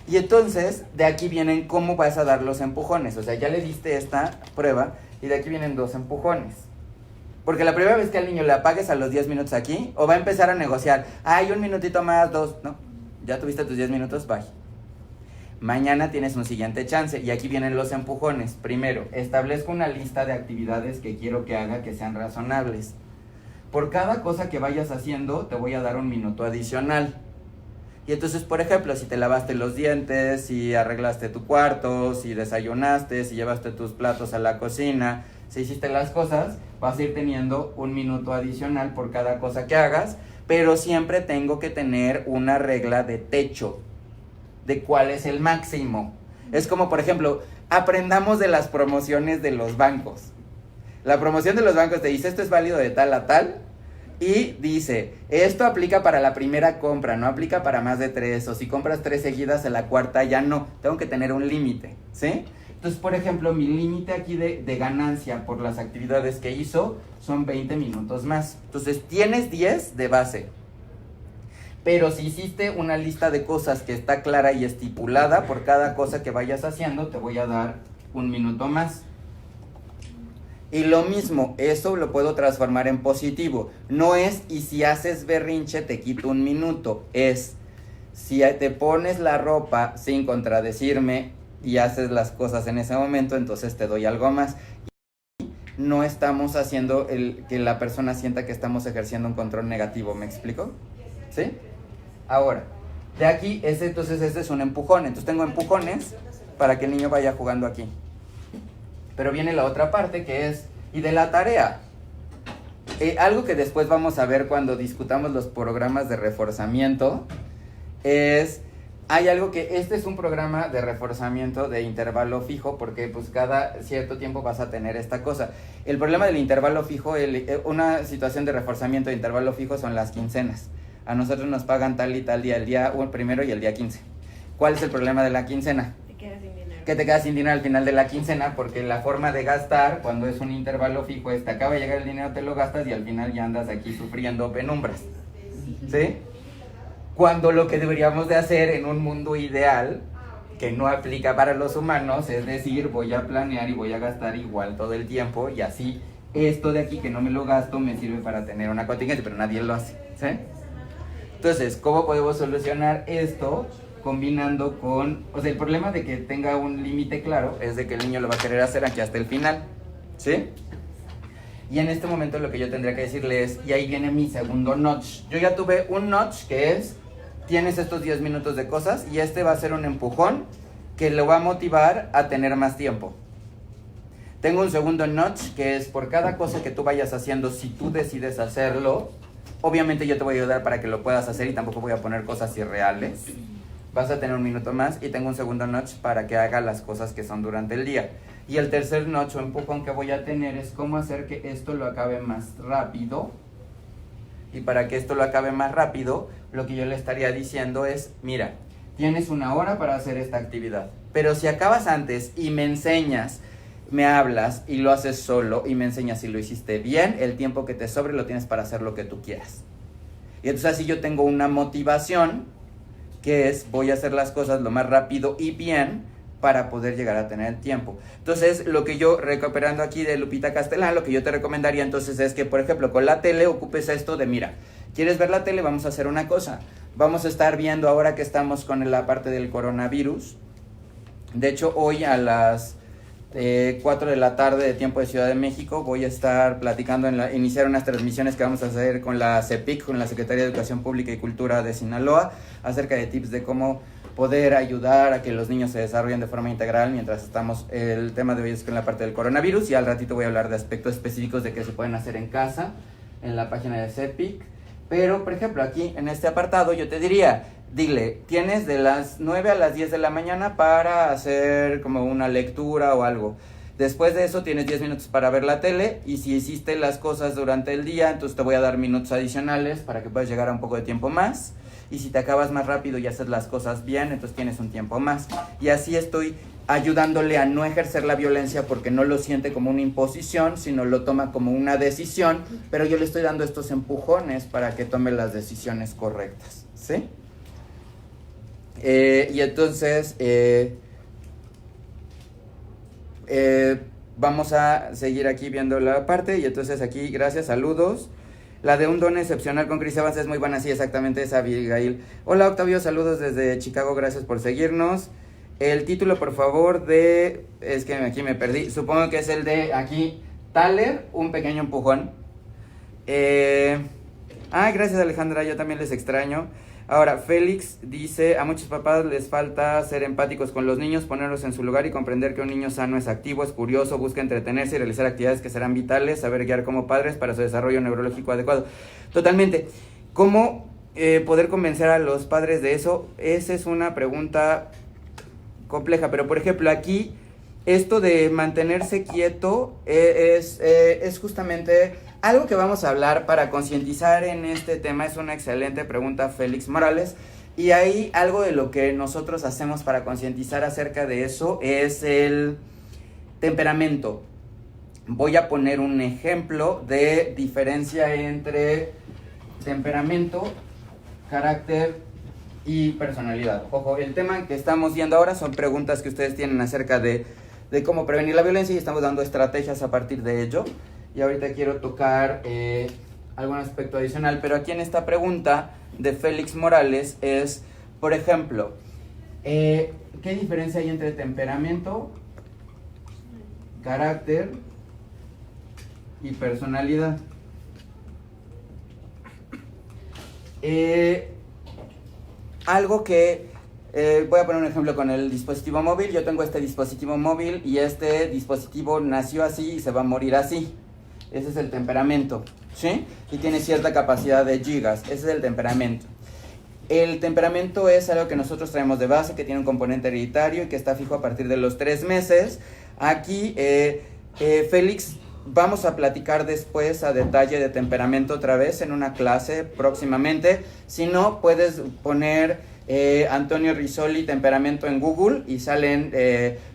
Y entonces, de aquí vienen cómo vas a dar los empujones. O sea, ya le diste esta prueba y de aquí vienen 2 empujones. Porque la primera vez que al niño le apagues a los 10 minutos aquí, o va a empezar a negociar, ay, 1 minutito más, 2, no, ya tuviste tus 10 minutos, bye. Mañana tienes un siguiente chance y aquí vienen los empujones. Primero, establezco una lista de actividades que quiero que haga que sean razonables. Por cada cosa que vayas haciendo, te voy a dar 1 minuto adicional. Y entonces, por ejemplo, si te lavaste los dientes, si arreglaste tu cuarto, si desayunaste, si llevaste tus platos a la cocina, si hiciste las cosas, vas a ir teniendo 1 minuto adicional por cada cosa que hagas, pero siempre tengo que tener una regla de techo, de cuál es el máximo. Es como, por ejemplo, aprendamos de las promociones de los bancos. La promoción de los bancos te dice, esto es válido de tal a tal, y dice, esto aplica para la primera compra, no aplica para más de 3, o si compras 3 seguidas, a la cuarta ya no. Tengo que tener un límite, ¿sí? Entonces, por ejemplo, mi límite aquí de ganancia por las actividades que hizo son 20 minutos más. Entonces, tienes 10 de base. Pero si hiciste una lista de cosas que está clara y estipulada, por cada cosa que vayas haciendo, te voy a dar 1 minuto más. Y lo mismo, eso lo puedo transformar en positivo. No es, y si haces berrinche, te quito 1 minuto. Es, si te pones la ropa sin contradecirme y haces las cosas en ese momento, entonces te doy algo más. No estamos haciendo que la persona sienta que estamos ejerciendo un control negativo, ¿me explico? ¿Sí? Ahora, de aquí, entonces este es un empujón. Entonces tengo empujones para que el niño vaya jugando aquí. Pero viene la otra parte que es, y de la tarea. Algo que después vamos a ver cuando discutamos los programas de reforzamiento es, hay algo que, este es un programa de reforzamiento de intervalo fijo, porque pues cada cierto tiempo vas a tener esta cosa. El problema del intervalo fijo, una situación de reforzamiento de intervalo fijo son las quincenas. A nosotros nos pagan tal y tal día, el día primero y el día 15. ¿Cuál es el problema de la quincena? Te quedas sin dinero. Que te quedas sin dinero al final de la quincena, porque la forma de gastar cuando es un intervalo fijo es te acaba de llegar el dinero, te lo gastas y al final ya andas aquí sufriendo penumbras. ¿Sí? Cuando lo que deberíamos de hacer en un mundo ideal, que no aplica para los humanos, es decir, voy a planear y voy a gastar igual todo el tiempo y así esto de aquí que no me lo gasto me sirve para tener una contingencia, pero nadie lo hace. ¿Sí? Entonces, ¿cómo podemos solucionar esto? Combinando con, o sea, el problema de que tenga un límite claro es de que el niño lo va a querer hacer aquí hasta el final, ¿sí? Y en este momento lo que yo tendría que decirle es, y ahí viene mi segundo notch. Yo ya tuve un notch que es, tienes estos 10 minutos de cosas y este va a ser un empujón que lo va a motivar a tener más tiempo. Tengo un segundo notch que es por cada cosa que tú vayas haciendo, si tú decides hacerlo, obviamente yo te voy a ayudar para que lo puedas hacer y tampoco voy a poner cosas irreales. Vas a tener 1 minuto más y tengo un segundo notch para que haga las cosas que son durante el día. Y el tercer notch o empujón que voy a tener es cómo hacer que esto lo acabe más rápido. Y para que esto lo acabe más rápido, lo que yo le estaría diciendo es, mira, tienes 1 hora para hacer esta actividad. Pero si acabas antes y me enseñas, me hablas y lo haces solo y me enseñas si lo hiciste bien, el tiempo que te sobre lo tienes para hacer lo que tú quieras. Y entonces así yo tengo una motivación que es voy a hacer las cosas lo más rápido y bien para poder llegar a tener el tiempo. Entonces, lo que yo, recuperando aquí de Lupita Castellán, lo que yo te recomendaría entonces es que, por ejemplo, con la tele ocupes esto de, mira, ¿quieres ver la tele? Vamos a hacer una cosa. Vamos a estar viendo ahora que estamos con la parte del coronavirus. De hecho, hoy a las 4 de la tarde de tiempo de Ciudad de México voy a estar platicando, iniciar unas transmisiones que vamos a hacer con la CEPIC, con la Secretaría de Educación Pública y Cultura de Sinaloa, acerca de tips de cómo poder ayudar a que los niños se desarrollen de forma integral mientras estamos, el tema de hoy es con la parte del coronavirus y al ratito voy a hablar de aspectos específicos de que se pueden hacer en casa, en la página de CEPIC, pero por ejemplo aquí en este apartado yo te diría, dile, tienes de las 9 a las 10 de la mañana para hacer como una lectura o algo. Después de eso tienes 10 minutos para ver la tele y si hiciste las cosas durante el día, entonces te voy a dar minutos adicionales para que puedas llegar a un poco de tiempo más. Y si te acabas más rápido y haces las cosas bien, entonces tienes un tiempo más. Y así estoy ayudándole a no ejercer la violencia porque no lo siente como una imposición, sino lo toma como una decisión, pero yo le estoy dando estos empujones para que tome las decisiones correctas, ¿sí? Y entonces vamos a seguir aquí viendo la parte y entonces aquí, gracias, saludos. La de un don excepcional con Cris Evans es muy buena, sí, exactamente, es Abigail. Hola Octavio, saludos desde Chicago, gracias por seguirnos. El título, por favor, es que aquí me perdí, supongo que es el de aquí, Thaler, un pequeño empujón. Gracias Alejandra, yo también les extraño. Ahora, Félix dice, a muchos papás les falta ser empáticos con los niños, ponerlos en su lugar y comprender que un niño sano es activo, es curioso, busca entretenerse y realizar actividades que serán vitales, saber guiar como padres para su desarrollo neurológico adecuado. Totalmente. ¿Cómo poder convencer a los padres de eso? Esa es una pregunta compleja, pero por ejemplo aquí, esto de mantenerse quieto es justamente algo que vamos a hablar para concientizar en este tema. Es una excelente pregunta, Félix Morales. Y ahí algo de lo que nosotros hacemos para concientizar acerca de eso es el temperamento. Voy a poner un ejemplo de diferencia entre temperamento, carácter y personalidad. Ojo, el tema que estamos viendo ahora son preguntas que ustedes tienen acerca de cómo prevenir la violencia y estamos dando estrategias a partir de ello. Y ahorita quiero tocar algún aspecto adicional, pero aquí en esta pregunta de Félix Morales es, por ejemplo, ¿qué diferencia hay entre temperamento, carácter y personalidad? Algo que voy a poner un ejemplo con el dispositivo móvil. Yo tengo este dispositivo móvil y este dispositivo nació así y se va a morir así. Ese es el temperamento, ¿sí? Y tiene cierta capacidad de gigas. Ese es el temperamento. El temperamento es algo que nosotros traemos de base, que tiene un componente hereditario y que está fijo a partir de los 3 meses. Aquí, Félix, vamos a platicar después a detalle de temperamento otra vez en una clase próximamente. Si no, puedes poner Antonio Rizzoli temperamento en Google y salen,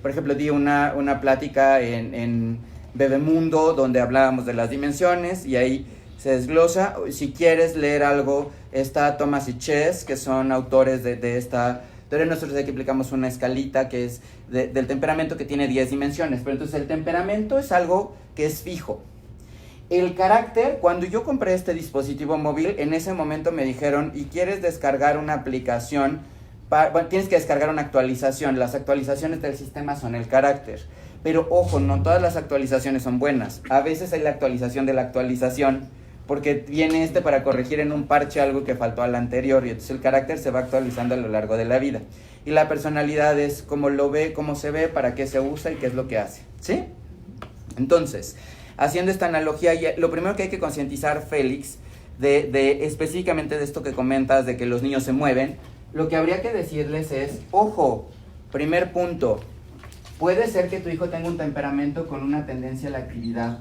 por ejemplo, di una plática en Bebemundo donde hablábamos de las dimensiones y ahí se desglosa. Si quieres leer algo, está Thomas y Chess, que son autores de esta teoría. Nosotros aquí aplicamos una escalita que es del temperamento, que tiene 10 dimensiones. Pero entonces el temperamento es algo que es fijo. El carácter, cuando yo compré este dispositivo móvil, en ese momento me dijeron, ¿y quieres descargar una aplicación? Bueno, tienes que descargar una actualización. Las actualizaciones del sistema son el carácter. Pero ojo, no todas las actualizaciones son buenas. A veces hay la actualización de la actualización, porque viene para corregir en un parche algo que faltó al anterior, y entonces el carácter se va actualizando a lo largo de la vida. Y la personalidad es cómo lo ve, cómo se ve, para qué se usa y qué es lo que hace, ¿sí? Entonces, haciendo esta analogía, lo primero que hay que concientizar, Félix, de específicamente de esto que comentas, de que los niños se mueven, lo que habría que decirles es, ojo, primer punto, puede ser que tu hijo tenga un temperamento con una tendencia a la actividad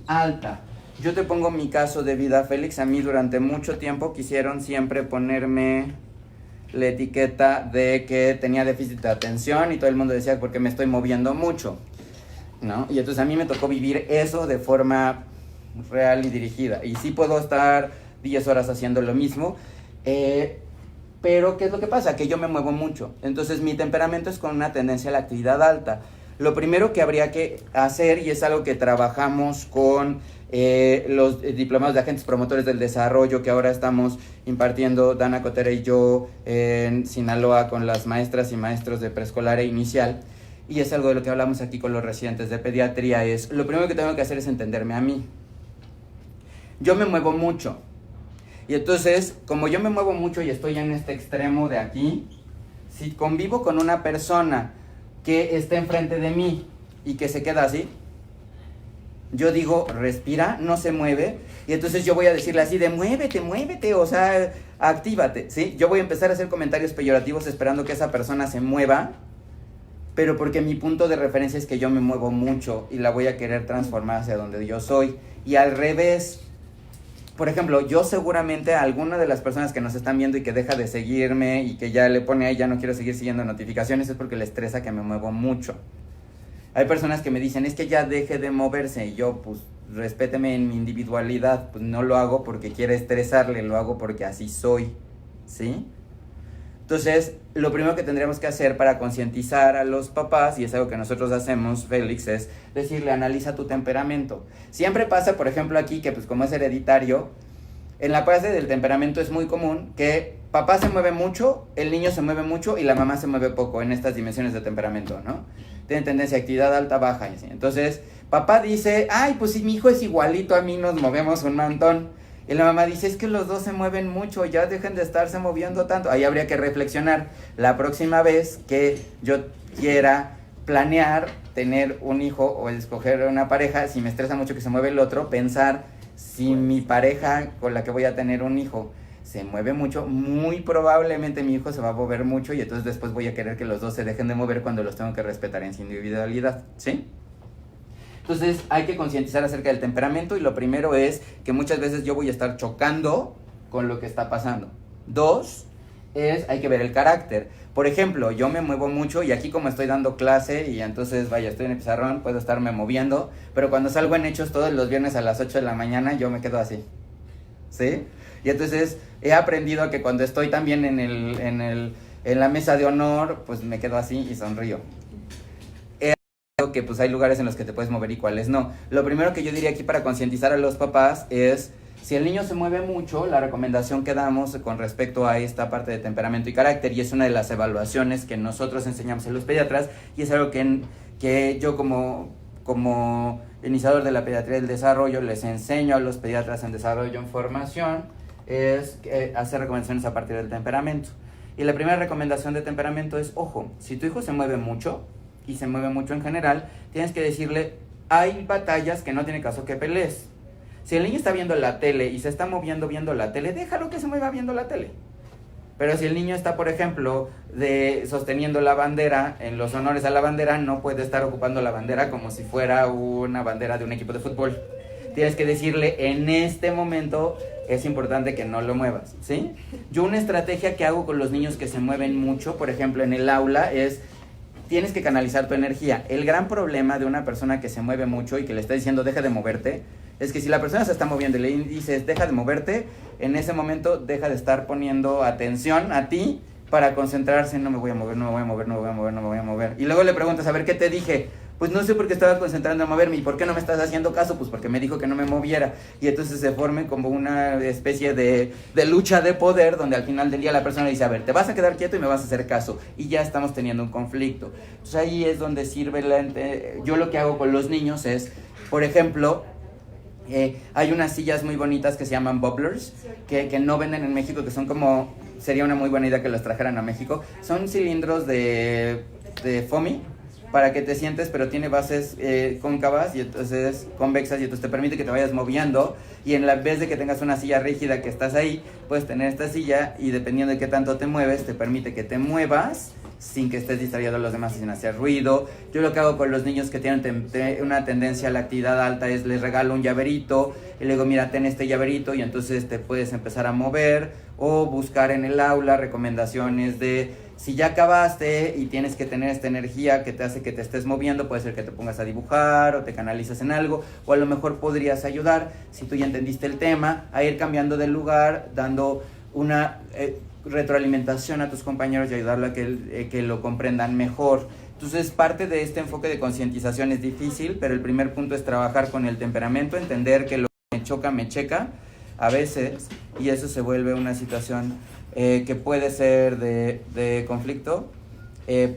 alta. Yo te pongo mi caso de vida, Félix. A mí durante mucho tiempo quisieron siempre ponerme la etiqueta de que tenía déficit de atención y todo el mundo decía porque me estoy moviendo mucho, ¿no? Y entonces a mí me tocó vivir eso de forma real y dirigida. Y sí puedo estar 10 horas haciendo lo mismo, pero ¿qué es lo que pasa? Que yo me muevo mucho. Entonces mi temperamento es con una tendencia a la actividad alta. Lo primero que habría que hacer, y es algo que trabajamos con los diplomados de agentes promotores del desarrollo que ahora estamos impartiendo Dana Cotera y yo en Sinaloa con las maestras y maestros de preescolar e inicial, y es algo de lo que hablamos aquí con los residentes de pediatría, es lo primero que tengo que hacer es entenderme a mí. Yo me muevo mucho, y entonces como yo me muevo mucho y estoy en este extremo de aquí, si convivo con una persona que está enfrente de mí y que se queda así, yo digo, respira, no se mueve, y entonces yo voy a decirle así de muévete, o sea, actívate, ¿sí? Yo voy a empezar a hacer comentarios peyorativos esperando que esa persona se mueva, pero porque mi punto de referencia es que yo me muevo mucho y la voy a querer transformar hacia donde yo soy, y al revés. Por ejemplo, yo seguramente a alguna de las personas que nos están viendo y que deja de seguirme y que ya le pone ahí, ya no quiero seguir siguiendo notificaciones, es porque le estresa que me muevo mucho. Hay personas que me dicen, es que ya deje de moverse, y yo, pues, respéteme en mi individualidad, pues no lo hago porque quiera estresarle, lo hago porque así soy, ¿sí? Entonces, lo primero que tendríamos que hacer para concientizar a los papás, y es algo que nosotros hacemos, Félix, es decirle, analiza tu temperamento. Siempre pasa, por ejemplo, aquí, que pues como es hereditario, en la parte del temperamento es muy común que papá se mueve mucho, el niño se mueve mucho y la mamá se mueve poco en estas dimensiones de temperamento, ¿no? Tienen tendencia a actividad alta, baja, y así. Entonces, papá dice, ay, pues si mi hijo es igualito a mí, nos movemos un montón. Y la mamá dice, es que los dos se mueven mucho, ya dejen de estarse moviendo tanto. Ahí habría que reflexionar. La próxima vez que yo quiera planear tener un hijo o escoger una pareja, si me estresa mucho que se mueve el otro, pensar si mi pareja con la que voy a tener un hijo se mueve mucho, muy probablemente mi hijo se va a mover mucho, y entonces después voy a querer que los dos se dejen de mover cuando los tengo que respetar en su individualidad, ¿sí? Entonces hay que concientizar acerca del temperamento, y lo primero es que muchas veces yo voy a estar chocando con lo que está pasando. 2 hay que ver el carácter. Por ejemplo, yo me muevo mucho y aquí como estoy dando clase y entonces, vaya, estoy en el pizarrón, puedo estarme moviendo, pero cuando salgo en hechos todos los viernes a las 8 de la mañana, yo me quedo así, ¿sí? Y entonces he aprendido a que cuando estoy también en la mesa de honor, pues me quedo así y sonrío. He aprendido que pues hay lugares en los que te puedes mover y cuáles no. Lo primero que yo diría aquí para concientizar a los papás es: si el niño se mueve mucho, la recomendación que damos con respecto a esta parte de temperamento y carácter, y es una de las evaluaciones que nosotros enseñamos en los pediatras, y es algo que yo como iniciador de la pediatría del desarrollo les enseño a los pediatras en desarrollo en formación, es hacer recomendaciones a partir del temperamento. Y la primera recomendación de temperamento es: ojo, si tu hijo se mueve mucho, y se mueve mucho en general, tienes que decirle, hay batallas que no tiene caso que pelees. Si el niño está viendo la tele y se está moviendo viendo la tele, déjalo que se mueva viendo la tele. Pero si el niño está, por ejemplo, sosteniendo la bandera, en los honores a la bandera, no puede estar ocupando la bandera como si fuera una bandera de un equipo de fútbol. Tienes que decirle, en este momento es importante que no lo muevas, ¿sí? Yo una estrategia que hago con los niños que se mueven mucho, por ejemplo, en el aula, es: tienes que canalizar tu energía. El gran problema de una persona que se mueve mucho y que le está diciendo, deja de moverte, es que si la persona se está moviendo y le dices, deja de moverte, en ese momento deja de estar poniendo atención a ti para concentrarse en no me voy a mover, no me voy a mover, no me voy a mover, no me voy a mover. Y luego le preguntas, a ver, ¿qué te dije? Pues no sé por qué estaba concentrando en moverme. ¿Y por qué no me estás haciendo caso? Pues porque me dijo que no me moviera. Y entonces se forme como una especie de lucha de poder, donde al final del día la persona dice, a ver, te vas a quedar quieto y me vas a hacer caso. Y ya estamos teniendo un conflicto. Entonces ahí es donde sirve yo lo que hago con los niños es, por ejemplo, hay unas sillas muy bonitas que se llaman bubblers, que no venden en México, que son como, sería una muy buena idea que los trajeran a México. Son cilindros de foamy para que te sientes, pero tiene bases cóncavas y entonces convexas, y entonces te permite que te vayas moviendo, y en la vez de que tengas una silla rígida que estás ahí, puedes tener esta silla, y dependiendo de qué tanto te mueves, te permite que te muevas sin que estés distrayendo a los demás y sin hacer ruido. Yo lo que hago con los niños que tienen una tendencia a la actividad alta es les regalo un llaverito y le digo, mira, ten este llaverito y entonces te puedes empezar a mover, o buscar en el aula recomendaciones de si ya acabaste y tienes que tener esta energía que te hace que te estés moviendo, puede ser que te pongas a dibujar o te canalices en algo, o a lo mejor podrías ayudar, si tú ya entendiste el tema, a ir cambiando de lugar, dando una retroalimentación a tus compañeros y ayudarlo a que lo comprendan mejor. Entonces, parte de este enfoque de concientización es difícil, pero el primer punto es trabajar con el temperamento, entender que lo que me choca, me checa a veces, y eso se vuelve una situación que puede ser de conflicto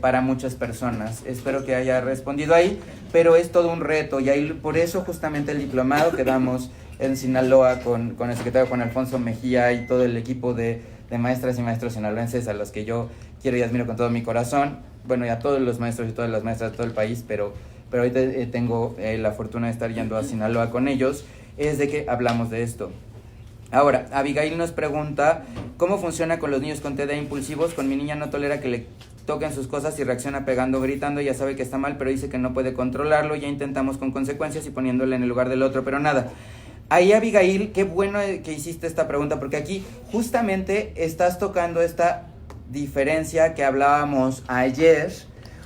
para muchas personas. Espero que haya respondido ahí, pero es todo un reto, y ahí, por eso justamente el diplomado que damos en Sinaloa con el secretario Juan Alfonso Mejía y todo el equipo de maestras y maestros sinaloenses, a los que yo quiero y admiro con todo mi corazón, bueno, y a todos los maestros y todas las maestras de todo el país, pero ahorita tengo la fortuna de estar yendo a Sinaloa con ellos, es de que hablamos de esto. Ahora, Abigail nos pregunta, ¿cómo funciona con los niños con TDA impulsivos? Con mi niña no tolera que le toquen sus cosas y reacciona pegando, gritando, ya sabe que está mal, pero dice que no puede controlarlo, ya intentamos con consecuencias y poniéndole en el lugar del otro, pero nada. Ahí, Abigail, qué bueno que hiciste esta pregunta, porque aquí justamente estás tocando esta diferencia que hablábamos ayer.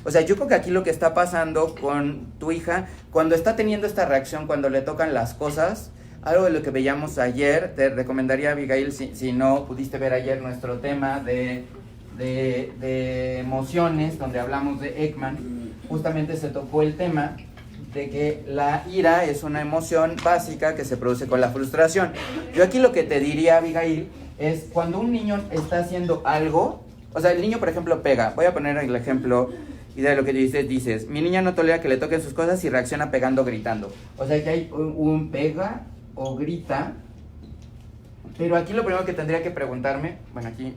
O sea, yo creo que aquí lo que está pasando con tu hija, cuando está teniendo esta reacción, cuando le tocan las cosas, algo de lo que veíamos ayer, te recomendaría, Abigail, si no pudiste ver ayer nuestro tema de emociones, donde hablamos de Ekman, justamente se tocó el tema de que la ira es una emoción básica que se produce con la frustración. Yo aquí lo que te diría, Abigail, es cuando un niño está haciendo algo, o sea, el niño, por ejemplo, pega. Voy a poner el ejemplo y de lo que dices, mi niña no tolera que le toquen sus cosas y reacciona pegando, gritando. O sea, que hay un pega o grita, pero aquí lo primero que tendría que preguntarme, bueno, aquí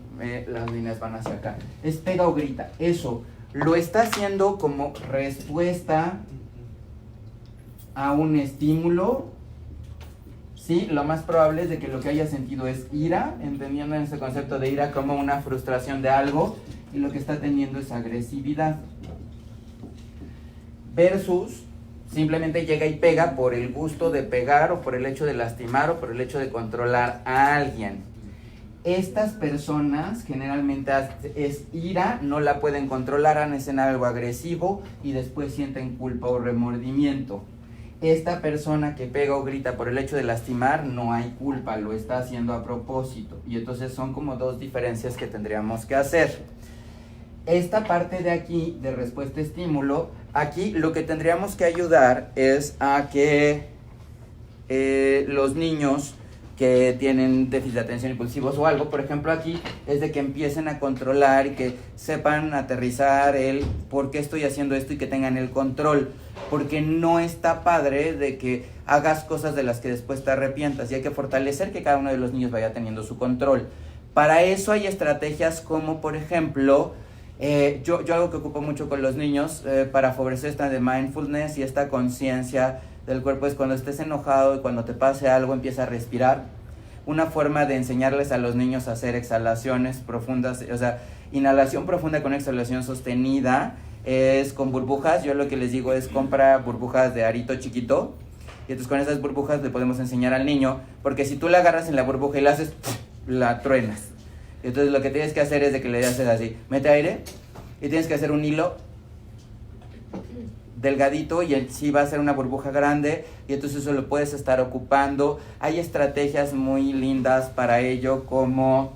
las líneas van hacia acá, es pega o grita. Eso, ¿lo está haciendo como respuesta a un estímulo? Sí, lo más probable es de que lo que haya sentido es ira, entendiendo en ese concepto de ira como una frustración de algo, y lo que está teniendo es agresividad. Versus, simplemente llega y pega por el gusto de pegar, o por el hecho de lastimar, o por el hecho de controlar a alguien. Estas personas generalmente es ira, no la pueden controlar, hacen algo agresivo y después sienten culpa o remordimiento. Esta persona que pega o grita por el hecho de lastimar, no hay culpa, lo está haciendo a propósito. Y entonces son como dos diferencias que tendríamos que hacer. Esta parte de aquí, de respuesta-estímulo, aquí lo que tendríamos que ayudar es a que los niños que tienen déficit de atención impulsivos o algo, por ejemplo aquí, es de que empiecen a controlar y que sepan aterrizar el por qué estoy haciendo esto y que tengan el control, porque no está padre de que hagas cosas de las que después te arrepientas y hay que fortalecer que cada uno de los niños vaya teniendo su control. Para eso hay estrategias como, por ejemplo, yo algo que ocupo mucho con los niños para favorecer esta de mindfulness y esta conciencia del cuerpo es cuando estés enojado y cuando te pase algo empieza a respirar. Una forma de enseñarles a los niños a hacer exhalaciones profundas, o sea, inhalación profunda con exhalación sostenida es con burbujas. Yo lo que les digo es compra burbujas de arito chiquito y entonces con esas burbujas le podemos enseñar al niño, porque si tú la agarras en la burbuja y la haces, la truenas. Entonces lo que tienes que hacer es de que le haces así, mete aire y tienes que hacer un hilo delgadito y sí va a ser una burbuja grande y entonces eso lo puedes estar ocupando. Hay estrategias muy lindas para ello como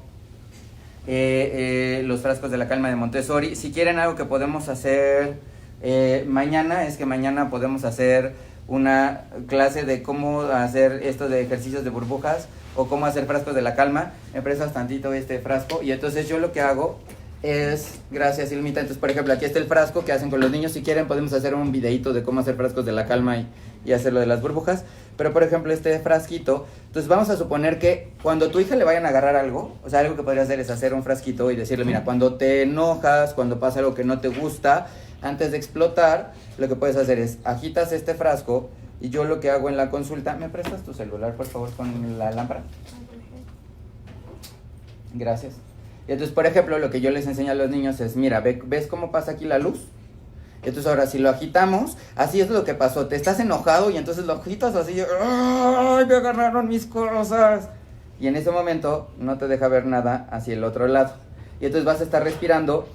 los frascos de la calma de Montessori. Si quieren algo que podemos hacer mañana, es que mañana podemos hacer una clase de cómo hacer esto de ejercicios de burbujas o cómo hacer frascos de la calma. Me prestas tantito este frasco y entonces yo lo que hago es, gracias Ilmita, entonces por ejemplo aquí está el frasco que hacen con los niños. Si quieren podemos hacer un videito de cómo hacer frascos de la calma y hacer lo de las burbujas. Pero por ejemplo este frasquito, entonces vamos a suponer que cuando tu hija le vayan a agarrar algo, o sea, algo que podría hacer es hacer un frasquito y decirle, mira, cuando te enojas, cuando pasa algo que no te gusta, antes de explotar, lo que puedes hacer es agitas este frasco y yo lo que hago en la consulta, ¿me prestas tu celular por favor con la lámpara? Gracias. Y entonces, por ejemplo, lo que yo les enseño a los niños es, mira, ¿ves cómo pasa aquí la luz? Entonces ahora si lo agitamos, así es lo que pasó, te estás enojado y entonces lo agitas así, ¡ay, me agarraron mis cosas! Y en ese momento no te deja ver nada hacia el otro lado. Y entonces vas a estar respirando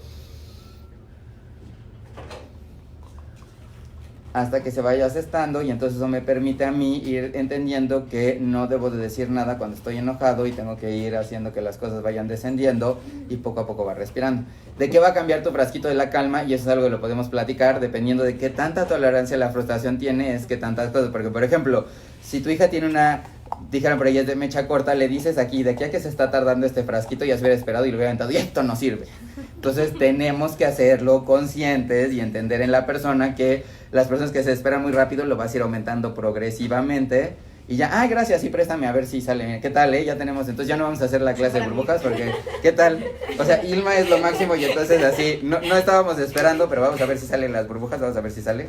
hasta que se vaya asestando y entonces eso me permite a mí ir entendiendo que no debo de decir nada cuando estoy enojado y tengo que ir haciendo que las cosas vayan descendiendo y poco a poco va respirando. ¿De qué va a cambiar tu frasquito de la calma? Y eso es algo que lo podemos platicar dependiendo de qué tanta tolerancia a la frustración tiene, es que tantas cosas. Porque, por ejemplo, si tu hija tiene una, dijeron por ahí es de mecha corta, le dices aquí, de aquí a que se está tardando este frasquito, ya se hubiera esperado y lo hubiera aventado y esto no sirve. Entonces tenemos que hacerlo conscientes y entender en la persona que las personas que se esperan muy rápido lo vas a ir aumentando progresivamente y ya, ay, gracias, sí, préstame a ver si sale. ¿Qué tal, ya tenemos? Entonces ya no vamos a hacer la clase de burbujas porque, ¿qué tal? O sea, Ilma es lo máximo y entonces así, no estábamos esperando, pero vamos a ver si salen las burbujas, vamos a ver si sale.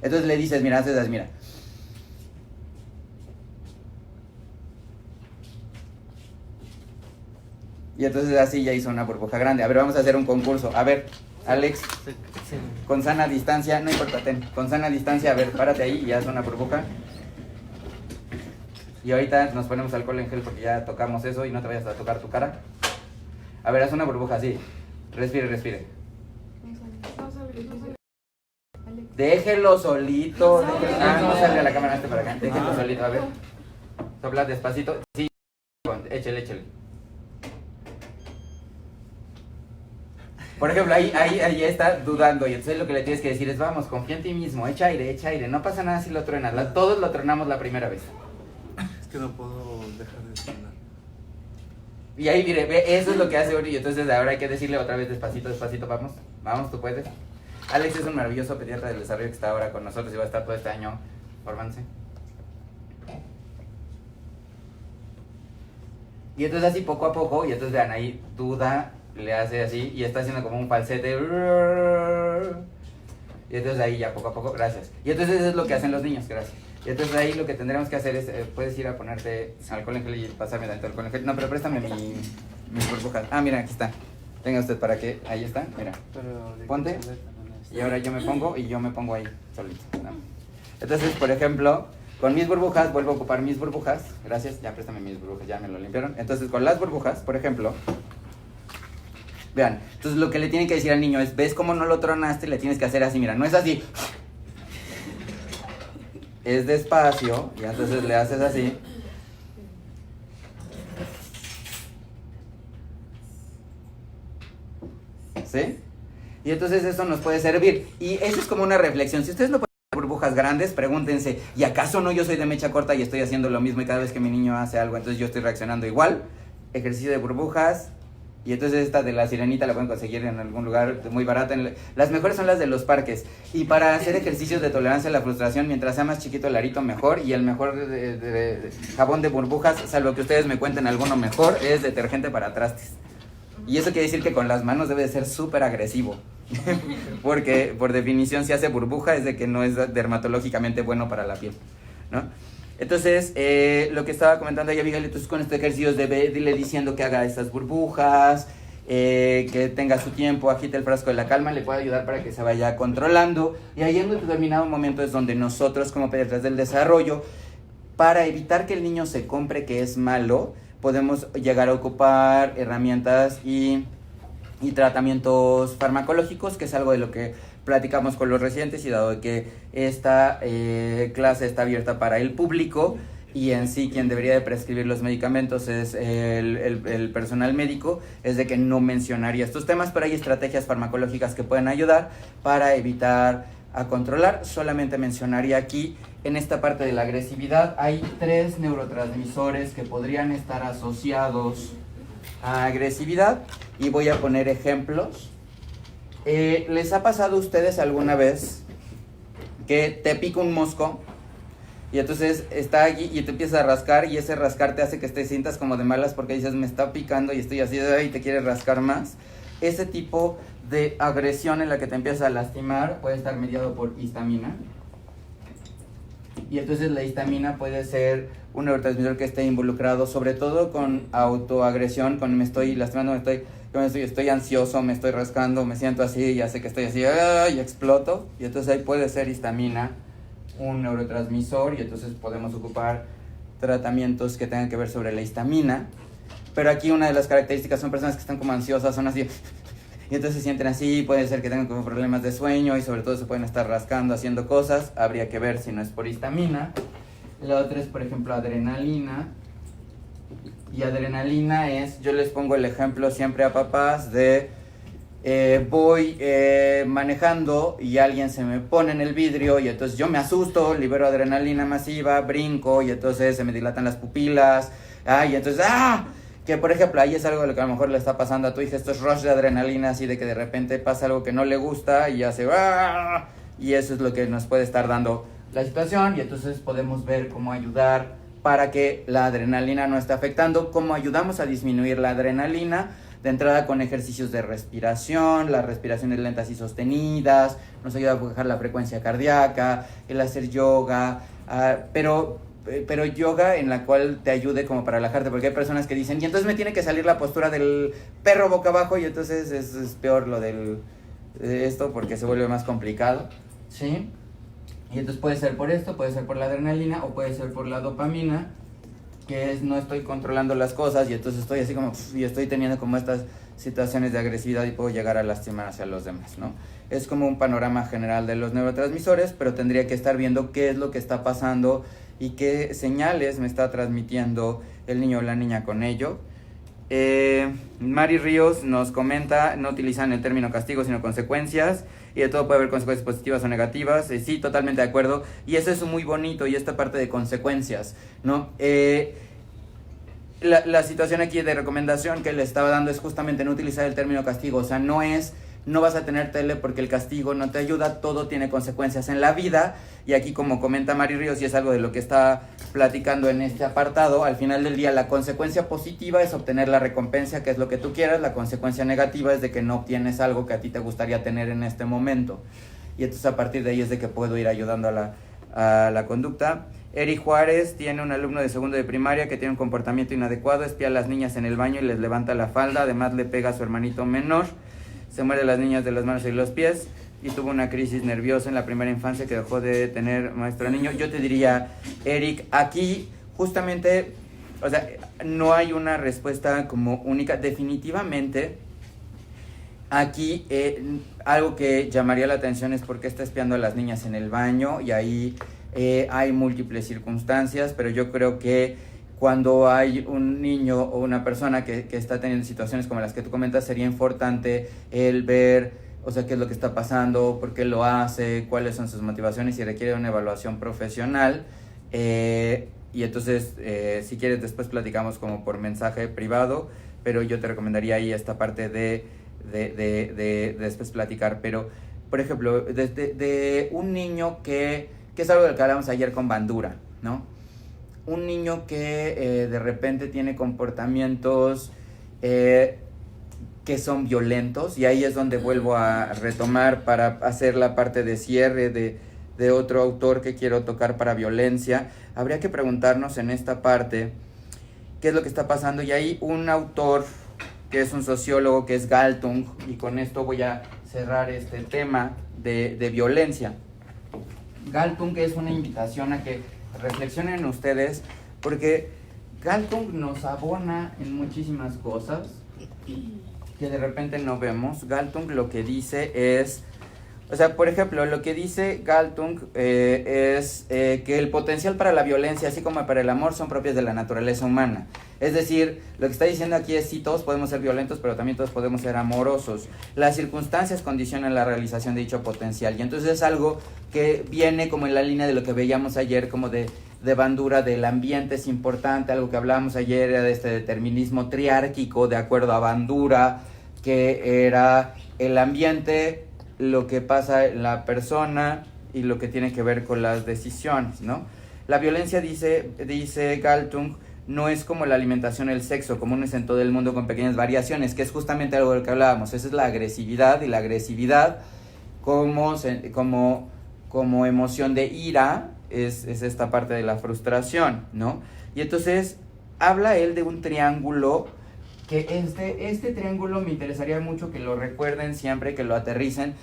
Entonces le dices, mira, haces así, mira. Y entonces así ya hizo una burbuja grande. A ver, vamos a hacer un concurso. A ver, Alex, con sana distancia, no importa, con sana distancia, a ver, párate ahí y haz una burbuja. Y ahorita nos ponemos alcohol en gel porque ya tocamos eso y no te vayas a tocar tu cara. A ver, haz una burbuja así. Respire, respire. Déjelo solito. No sale a la cámara para acá. Déjelo solito, a ver. Sopla despacito. Sí, échale, échale. Por ejemplo, ahí está dudando y entonces lo que le tienes que decir es, vamos, confía en ti mismo, echa aire, no pasa nada si lo truenas, todos lo tronamos la primera vez. Es que no puedo dejar de tronar. Y ahí, mire, ve, eso es lo que hace Uri, entonces ahora hay que decirle otra vez despacito, vamos, tú puedes. Alex es un maravilloso pediatra del desarrollo que está ahora con nosotros y va a estar todo este año formándose. Y entonces así poco a poco, y entonces vean ahí, duda, le hace así y está haciendo como un falsete y entonces ahí ya poco a poco, gracias, y entonces eso es lo que hacen los niños, gracias, y entonces ahí lo que tendremos que hacer es, puedes ir a ponerte alcohol en gel y pasarme tanto alcohol en gel, no, pero préstame mis burbujas, mira, aquí está, tenga usted para que, ahí está, mira, ponte, y ahora yo me pongo ahí solito, ¿no? Entonces, por ejemplo, Con mis burbujas, vuelvo a ocupar mis burbujas. Gracias, ya préstame mis burbujas, ya me lo limpiaron. Entonces, con las burbujas, por ejemplo, vean, entonces lo que le tienen que decir al niño es, ¿ves cómo no lo tronaste? Le tienes que hacer así, mira, no es así. Es despacio, y entonces le haces así. ¿Sí? Y entonces eso nos puede servir. Y eso es como una reflexión. Si ustedes no pueden hacer burbujas grandes, pregúntense, ¿y acaso no yo soy de mecha corta y estoy haciendo lo mismo y cada vez que mi niño hace algo, entonces yo estoy reaccionando igual? Ejercicio de burbujas. Y entonces esta de la sirenita la pueden conseguir en algún lugar muy barata. Las mejores son las de los parques. Y para hacer ejercicios de tolerancia a la frustración, mientras sea más chiquito el arito mejor. Y el mejor de jabón de burbujas, salvo que ustedes me cuenten alguno mejor, es detergente para trastes. Y eso quiere decir que con las manos debe de ser súper agresivo. Porque por definición si hace burbuja es de que no es dermatológicamente bueno para la piel, ¿no? Entonces, lo que estaba comentando ahí Abigail, entonces con estos ejercicios dile diciendo que haga estas burbujas, que tenga su tiempo, agite el frasco de la calma, le puede ayudar para que se vaya controlando. Y ahí en un determinado momento es donde nosotros como pediatras del desarrollo, para evitar que el niño se compre que es malo, podemos llegar a ocupar herramientas y tratamientos farmacológicos, que es algo de lo que platicamos con los residentes, y dado que esta clase está abierta para el público y en sí quien debería de prescribir los medicamentos es el personal médico, es de que no mencionaría estos temas, pero hay estrategias farmacológicas que pueden ayudar para evitar a controlar. Solamente mencionaría aquí, en esta parte de la agresividad, hay 3 neurotransmisores que podrían estar asociados a agresividad, y voy a poner ejemplos. ¿Les ha pasado a ustedes alguna vez que te pica un mosco y entonces está allí y te empiezas a rascar, y ese rascar te hace que te sientas como de malas porque dices, me está picando y estoy así, y te quieres rascar más? Ese tipo de agresión en la que te empiezas a lastimar puede estar mediado por histamina. Y entonces la histamina puede ser un neurotransmisor que esté involucrado sobre todo con autoagresión, con me estoy lastimando, estoy ansioso, me estoy rascando, me siento así, ya sé que estoy así, y exploto. Y entonces ahí puede ser histamina un neurotransmisor, y entonces podemos ocupar tratamientos que tengan que ver sobre la histamina. Pero aquí una de las características son personas que están como ansiosas, son así, y entonces se sienten así, puede ser que tengan como problemas de sueño y sobre todo se pueden estar rascando, haciendo cosas. Habría que ver si no es por histamina. La otra es, por ejemplo, adrenalina. Y adrenalina es, yo les pongo el ejemplo siempre a papás de voy manejando y alguien se me pone en el vidrio y entonces yo me asusto, libero adrenalina masiva, brinco y entonces se me dilatan las pupilas, y entonces que por ejemplo ahí es algo de lo que a lo mejor le está pasando a tu hija, estos rush de adrenalina, así de que de repente pasa algo que no le gusta y hace y eso es lo que nos puede estar dando la situación. Y entonces podemos ver cómo ayudar para que la adrenalina no esté afectando, cómo ayudamos a disminuir la adrenalina. De entrada con ejercicios de respiración, las respiraciones lentas y sostenidas, nos ayuda a bajar la frecuencia cardíaca, el hacer yoga, pero yoga en la cual te ayude como para relajarte, porque hay personas que dicen, y entonces me tiene que salir la postura del perro boca abajo, y entonces es peor lo de esto porque se vuelve más complicado, ¿sí? Y entonces puede ser por esto, puede ser por la adrenalina o puede ser por la dopamina, que es no estoy controlando las cosas y entonces estoy así como y estoy teniendo como estas situaciones de agresividad y puedo llegar a lastimar hacia los demás, ¿no? Es como un panorama general de los neurotransmisores, pero tendría que estar viendo qué es lo que está pasando y qué señales me está transmitiendo el niño o la niña con ello. Mari Ríos nos comenta, no utilizan el término castigo sino consecuencias, y de todo puede haber consecuencias positivas o negativas. Sí, totalmente de acuerdo, y eso es muy bonito, y esta parte de consecuencias, ¿no? La situación aquí de recomendación que le estaba dando es justamente no utilizar el término castigo, o sea, no vas a tener tele porque el castigo no te ayuda, todo tiene consecuencias en la vida. Y aquí, como comenta Mari Ríos, y es algo de lo que está platicando en este apartado, al final del día la consecuencia positiva es obtener la recompensa, que es lo que tú quieras. La consecuencia negativa es de que no obtienes algo que a ti te gustaría tener en este momento. Y entonces a partir de ahí es de que puedo ir ayudando a la conducta. Eri Juárez tiene un alumno de segundo de primaria que tiene un comportamiento inadecuado, espía a las niñas en el baño y les levanta la falda, además le pega a su hermanito menor. Se muere las niñas de las manos y los pies. y tuvo una crisis nerviosa en la primera infancia que dejó de tener maestro niño. Yo te diría, Eric, aquí justamente, o sea, no hay una respuesta como única. Definitivamente, aquí algo que llamaría la atención es por qué está espiando a las niñas en el baño, y ahí hay múltiples circunstancias, pero yo creo que cuando hay un niño o una persona que está teniendo situaciones como las que tú comentas, sería importante el ver, o sea, qué es lo que está pasando, por qué lo hace, cuáles son sus motivaciones, y requiere una evaluación profesional. Y entonces, si quieres, después platicamos como por mensaje privado, pero yo te recomendaría ahí esta parte de después platicar. Pero, por ejemplo, de un niño que es algo del que hablamos ayer con Bandura, ¿no? Un niño que de repente tiene comportamientos que son violentos, y ahí es donde vuelvo a retomar para hacer la parte de cierre de otro autor que quiero tocar para violencia. Habría que preguntarnos en esta parte qué es lo que está pasando, y hay un autor que es un sociólogo, que es Galtung, y con esto voy a cerrar este tema de violencia. Galtung es una invitación a que reflexionen ustedes, porque Galtung nos abona en muchísimas cosas que de repente no vemos. Galtung lo que dice es, o sea, por ejemplo, lo que dice Galtung es que el potencial para la violencia, así como para el amor, son propios de la naturaleza humana. Es decir, lo que está diciendo aquí es, sí, todos podemos ser violentos, pero también todos podemos ser amorosos. Las circunstancias condicionan la realización de dicho potencial, y entonces es algo que viene como en la línea de lo que veíamos ayer, como de Bandura, del ambiente es importante. Algo que hablábamos ayer era de este determinismo triárquico, de acuerdo a Bandura, que era el ambiente, lo que pasa en la persona y lo que tiene que ver con las decisiones, ¿no? La violencia, dice Galtung, no es como la alimentación, el sexo, comunes en todo el mundo con pequeñas variaciones, que es justamente algo de lo que hablábamos. Esa es la agresividad, y la agresividad como emoción de ira es esta parte de la frustración, ¿no? Y entonces habla él de un triángulo, que este triángulo me interesaría mucho que lo recuerden siempre, que lo aterricen.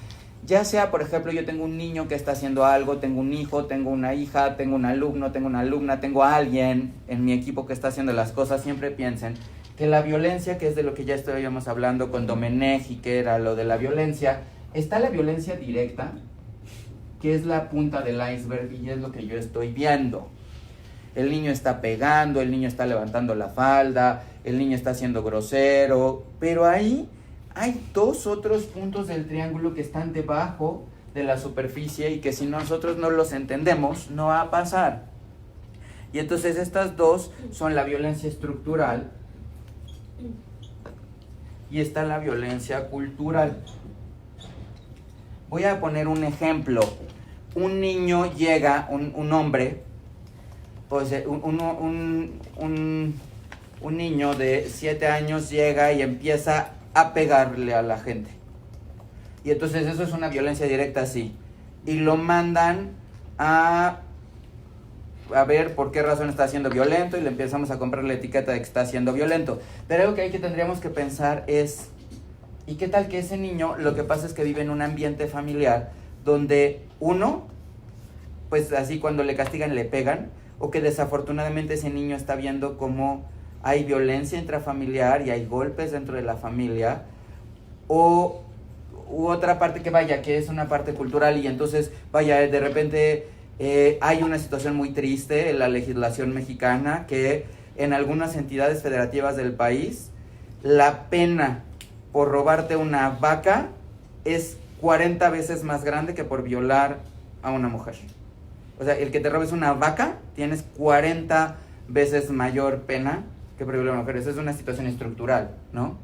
Ya sea, por ejemplo, yo tengo un niño que está haciendo algo, tengo un hijo, tengo una hija, tengo un alumno, tengo una alumna, tengo a alguien en mi equipo que está haciendo las cosas. Siempre piensen que la violencia, que es de lo que ya estuvimos hablando con Domenech, y que era lo de la violencia, está la violencia directa, que es la punta del iceberg, y es lo que yo estoy viendo. El niño está pegando, el niño está levantando la falda, el niño está siendo grosero, pero ahí hay dos otros puntos del triángulo que están debajo de la superficie, y que si nosotros no los entendemos, no va a pasar. Y entonces estas dos son la violencia estructural y está la violencia cultural. Voy a poner un ejemplo. Un niño llega, un hombre, pues un niño de 7 años llega y empieza a pegarle a la gente. Y entonces eso es una violencia directa, sí. Y lo mandan a ver por qué razón está siendo violento, y le empezamos a comprar la etiqueta de que está siendo violento. Pero algo que hay que tendríamos que pensar es, ¿y qué tal que ese niño, lo que pasa es que vive en un ambiente familiar donde uno, pues así cuando le castigan le pegan, o que desafortunadamente ese niño está viendo cómo hay violencia intrafamiliar y hay golpes dentro de la familia, u otra parte que es una parte cultural, y entonces de repente hay una situación muy triste en la legislación mexicana, que en algunas entidades federativas del país la pena por robarte una vaca es 40 veces más grande que por violar a una mujer. O sea, el que te robes una vaca, tienes 40 veces mayor pena que por violar a una mujer. Esa es una situación estructural, ¿no?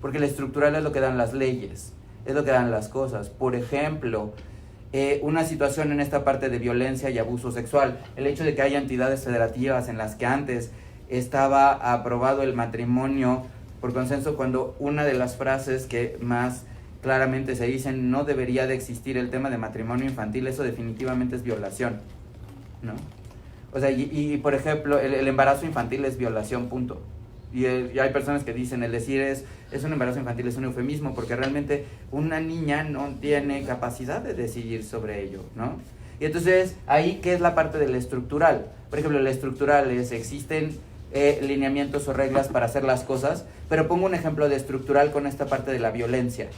Porque la estructural es lo que dan las leyes, es lo que dan las cosas. Por ejemplo, una situación en esta parte de violencia y abuso sexual, el hecho de que haya entidades federativas en las que antes estaba aprobado el matrimonio por consenso, cuando una de las frases que más claramente se dicen, no debería de existir el tema de matrimonio infantil, eso definitivamente es violación, ¿no? O sea, y por ejemplo, el embarazo infantil es violación, punto. Y hay personas que dicen el decir es un embarazo infantil, es un eufemismo, porque realmente una niña no tiene capacidad de decidir sobre ello, ¿no? Y entonces, ahí, ¿qué es la parte del estructural? Por ejemplo, el estructural es, existen lineamientos o reglas para hacer las cosas, pero pongo un ejemplo de estructural con esta parte de la violencia.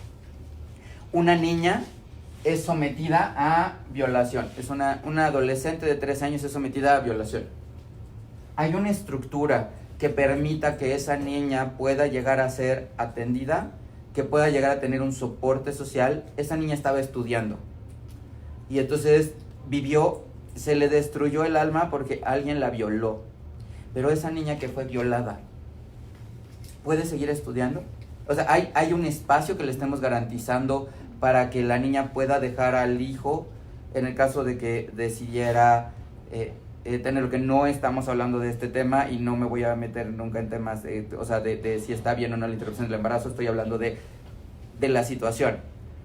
Una niña es sometida a violación, es una adolescente de 3 años es sometida a violación. Hay una estructura que permita que esa niña pueda llegar a ser atendida, que pueda llegar a tener un soporte social. Esa niña estaba estudiando y entonces se le destruyó el alma porque alguien la violó. Pero esa niña que fue violada, ¿puede seguir estudiando? O sea, hay un espacio que le estemos garantizando para que la niña pueda dejar al hijo, en el caso de que decidiera tener, que no estamos hablando de este tema y no me voy a meter nunca en temas de si está bien o no la interrupción del embarazo. Estoy hablando de la situación.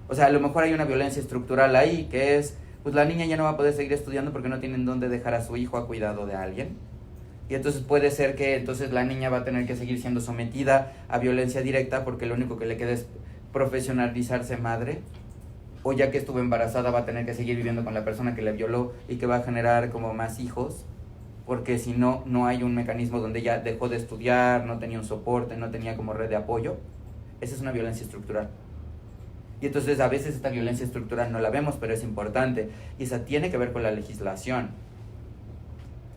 O sea, a lo mejor hay una violencia estructural ahí, que es, pues la niña ya no va a poder seguir estudiando porque no tienen dónde dejar a su hijo a cuidado de alguien. Y entonces puede ser que entonces la niña va a tener que seguir siendo sometida a violencia directa porque lo único que le queda es profesionalizarse madre, o ya que estuvo embarazada va a tener que seguir viviendo con la persona que le violó y que va a generar como más hijos, porque si no, no hay un mecanismo donde ella dejó de estudiar, no tenía un soporte, no tenía como red de apoyo. Esa es una violencia estructural. Y entonces a veces esta violencia estructural no la vemos, pero es importante, y esa tiene que ver con la legislación,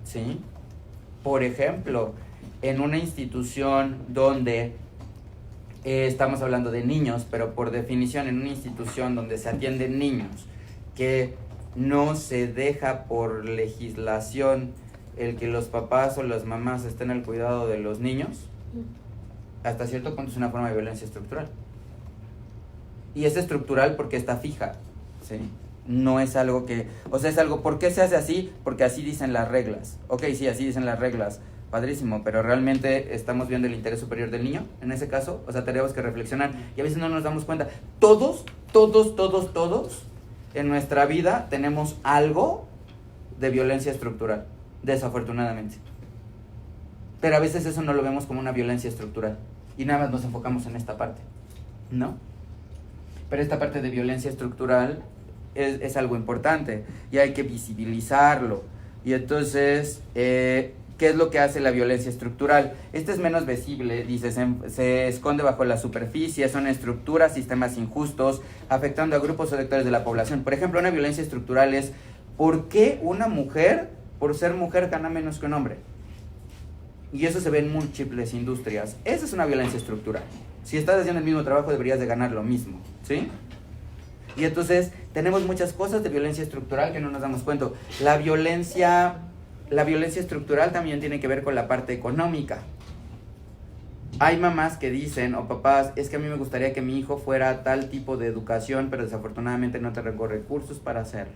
¿sí? Por ejemplo, en una institución donde estamos hablando de niños, pero por definición en una institución donde se atienden niños, que no se deja por legislación el que los papás o las mamás estén al cuidado de los niños, hasta cierto punto es una forma de violencia estructural. Y es estructural porque está fija, ¿sí? No es algo que, o sea, es algo, ¿por qué se hace así? Porque así dicen las reglas. Ok, sí, así dicen las reglas, padrísimo, pero realmente estamos viendo el interés superior del niño, en ese caso. O sea, tenemos que reflexionar, y a veces no nos damos cuenta. Todos en nuestra vida tenemos algo de violencia estructural, desafortunadamente. Pero a veces eso no lo vemos como una violencia estructural, y nada más nos enfocamos en esta parte, ¿no? Pero esta parte de violencia estructural es algo importante, y hay que visibilizarlo. Y entonces, ¿qué es lo que hace la violencia estructural? Esta es menos visible, dice, se esconde bajo la superficie, son estructuras, sistemas injustos, afectando a grupos o sectores de la población. Por ejemplo, una violencia estructural es, ¿por qué una mujer, por ser mujer, gana menos que un hombre? Y eso se ve en múltiples industrias. Esa es una violencia estructural. Si estás haciendo el mismo trabajo, deberías de ganar lo mismo, ¿sí? Y entonces, tenemos muchas cosas de violencia estructural que no nos damos cuenta. La violencia estructural también tiene que ver con la parte económica. Hay mamás que dicen, o papás, es que a mí me gustaría que mi hijo fuera tal tipo de educación, pero desafortunadamente no tengo recursos para hacerlo.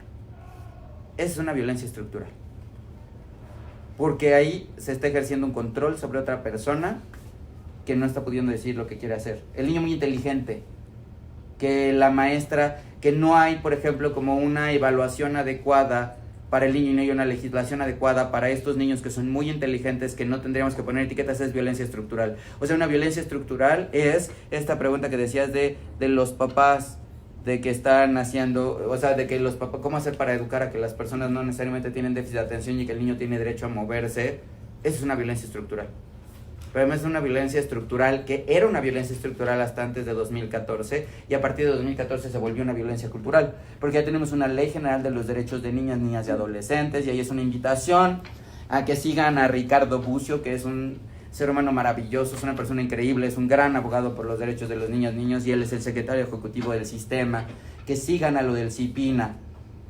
Esa es una violencia estructural. Porque ahí se está ejerciendo un control sobre otra persona que no está pudiendo decir lo que quiere hacer. El niño muy inteligente, que la maestra, que no hay, por ejemplo, como una evaluación adecuada para el niño y no hay una legislación adecuada para estos niños que son muy inteligentes, que no tendríamos que poner etiquetas, es violencia estructural. O sea, una violencia estructural es esta pregunta que decías de los papás, de que están haciendo, o sea, de que los papás, ¿cómo hacer para educar a que las personas no necesariamente tienen déficit de atención y que el niño tiene derecho a moverse? Eso es una violencia estructural. Pero además es una violencia estructural que era una violencia estructural hasta antes de 2014, y a partir de 2014 se volvió una violencia cultural, porque ya tenemos una ley general de los derechos de niñas, niñas y adolescentes, y ahí es una invitación a que sigan a Ricardo Bucio, que es un ser humano maravilloso, es una persona increíble, es un gran abogado por los derechos de los niños, y él es el secretario ejecutivo del sistema. Que sigan a lo del CIPINA,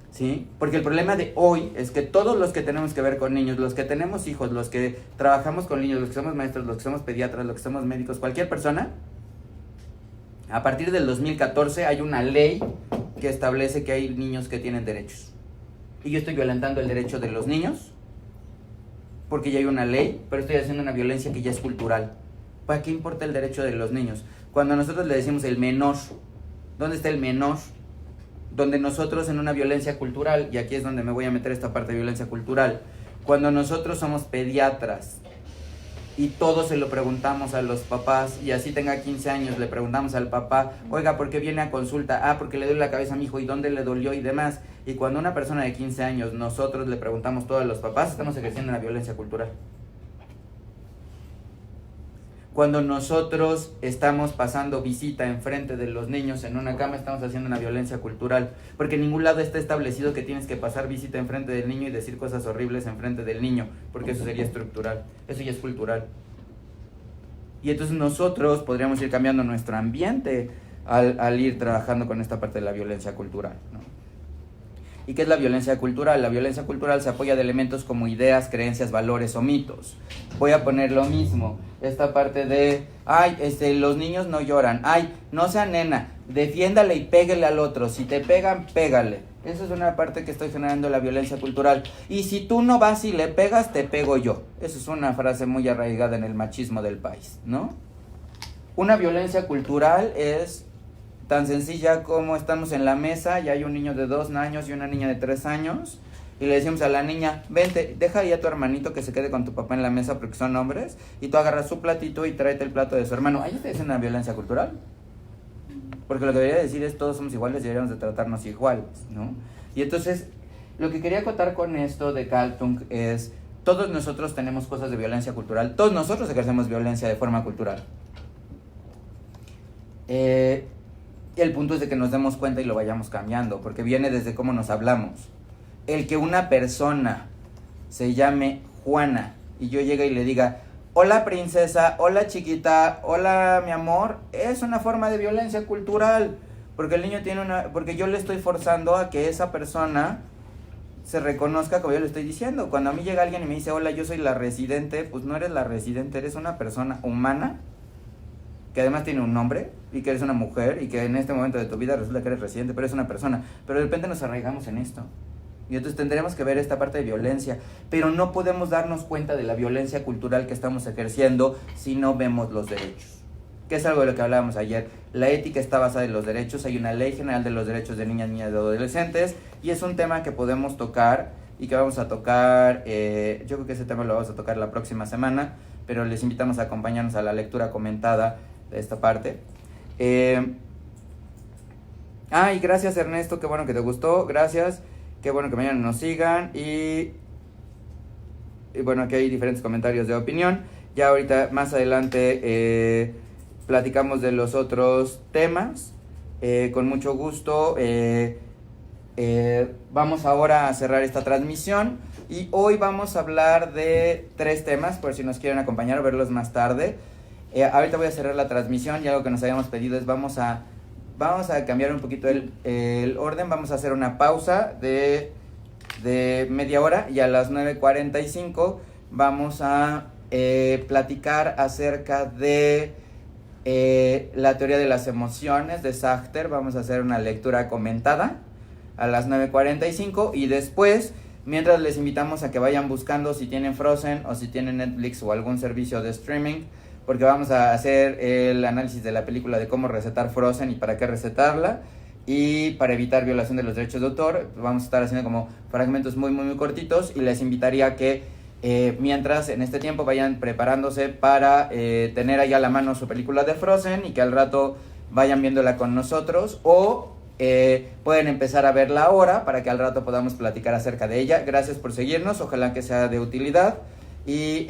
¿sí? Porque el problema de hoy es que todos los que tenemos que ver con niños, los que tenemos hijos, los que trabajamos con niños, los que somos maestros, los que somos pediatras, los que somos médicos, cualquier persona, a partir del 2014 hay una ley que establece que hay niños que tienen derechos. Y yo estoy violentando el derecho de los niños porque ya hay una ley, pero estoy haciendo una violencia que ya es cultural. ¿Para qué importa el derecho de los niños? Cuando nosotros le decimos el menor, ¿dónde está el menor? Donde nosotros en una violencia cultural, y aquí es donde me voy a meter esta parte de violencia cultural, cuando nosotros somos pediatras y todos se lo preguntamos a los papás, y así tenga 15 años, le preguntamos al papá, oiga, ¿por qué viene a consulta? Ah, porque le duele la cabeza a mi hijo, ¿y dónde le dolió? Y demás. Y cuando una persona de 15 años, nosotros le preguntamos todos a los papás, estamos ejerciendo la violencia cultural. Cuando nosotros estamos pasando visita enfrente de los niños en una cama, estamos haciendo una violencia cultural, porque en ningún lado está establecido que tienes que pasar visita enfrente del niño y decir cosas horribles enfrente del niño, porque eso sería estructural, eso ya es cultural. Y entonces nosotros podríamos ir cambiando nuestro ambiente al ir trabajando con esta parte de la violencia cultural, ¿no? ¿Y qué es la violencia cultural? La violencia cultural se apoya de elementos como ideas, creencias, valores o mitos. Voy a poner lo mismo, esta parte de, ay, los niños no lloran, ay, no sea nena, defiéndale y pégale al otro, si te pegan, pégale. Esa es una parte que estoy generando la violencia cultural. Y si tú no vas y le pegas, te pego yo. Esa es una frase muy arraigada en el machismo del país, ¿no? Una violencia cultural es tan sencilla como estamos en la mesa y hay un niño de 2 años y una niña de 3 años y le decimos a la niña, vente, deja ahí a tu hermanito que se quede con tu papá en la mesa porque son hombres, y tú agarras su platito y tráete el plato de su hermano. Ahí está diciendo una violencia cultural, porque lo que debería decir es todos somos iguales y deberíamos de tratarnos iguales, ¿no? Y entonces lo que quería acotar con esto de Galtung es, todos nosotros tenemos cosas de violencia cultural, todos nosotros ejercemos violencia de forma cultural. El punto es de que nos demos cuenta y lo vayamos cambiando, porque viene desde cómo nos hablamos. El que una persona se llame Juana y yo llegue y le diga, hola princesa, hola chiquita, hola mi amor, es una forma de violencia cultural, porque el niño porque yo le estoy forzando a que esa persona se reconozca como yo le estoy diciendo. Cuando a mí llega alguien y me dice, hola, yo soy la residente, pues no eres la residente, eres una persona humana que además tiene un nombre, y que eres una mujer, y que en este momento de tu vida resulta que eres residente, pero eres una persona. Pero de repente nos arraigamos en esto. Y entonces tendremos que ver esta parte de violencia. Pero no podemos darnos cuenta de la violencia cultural que estamos ejerciendo si no vemos los derechos. Que es algo de lo que hablábamos ayer. La ética está basada en los derechos. Hay una ley general de los derechos de niñas, niñas y adolescentes. Y es un tema que podemos tocar y que vamos a tocar. Yo creo que ese tema lo vamos a tocar la próxima semana. Pero les invitamos a acompañarnos a la lectura comentada de esta parte. Y gracias Ernesto, qué bueno que te gustó, gracias, qué bueno que mañana nos sigan, y bueno, aquí hay diferentes comentarios de opinión. Ya ahorita más adelante platicamos de los otros temas, con mucho gusto. Vamos ahora a cerrar esta transmisión y hoy vamos a hablar de 3 temas, por si nos quieren acompañar o verlos más tarde. Ahorita voy a cerrar la transmisión y algo que nos habíamos pedido es vamos a cambiar un poquito el orden. Vamos a hacer una pausa de media hora y a las 9:45 vamos a platicar acerca de la teoría de las emociones de Sachter. Vamos a hacer una lectura comentada a las 9:45 y después, mientras les invitamos a que vayan buscando si tienen Frozen o si tienen Netflix o algún servicio de streaming, porque vamos a hacer el análisis de la película de cómo recetar Frozen y para qué recetarla, y para evitar violación de los derechos de autor vamos a estar haciendo como fragmentos muy muy muy cortitos, y les invitaría a que mientras en este tiempo vayan preparándose para tener ahí a la mano su película de Frozen y que al rato vayan viéndola con nosotros, o pueden empezar a verla ahora para que al rato podamos platicar acerca de ella. Gracias por seguirnos, ojalá que sea de utilidad. Y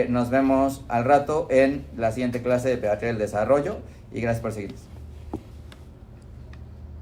nos vemos al rato en la siguiente clase de Pediatría del Desarrollo. Y gracias por seguirnos.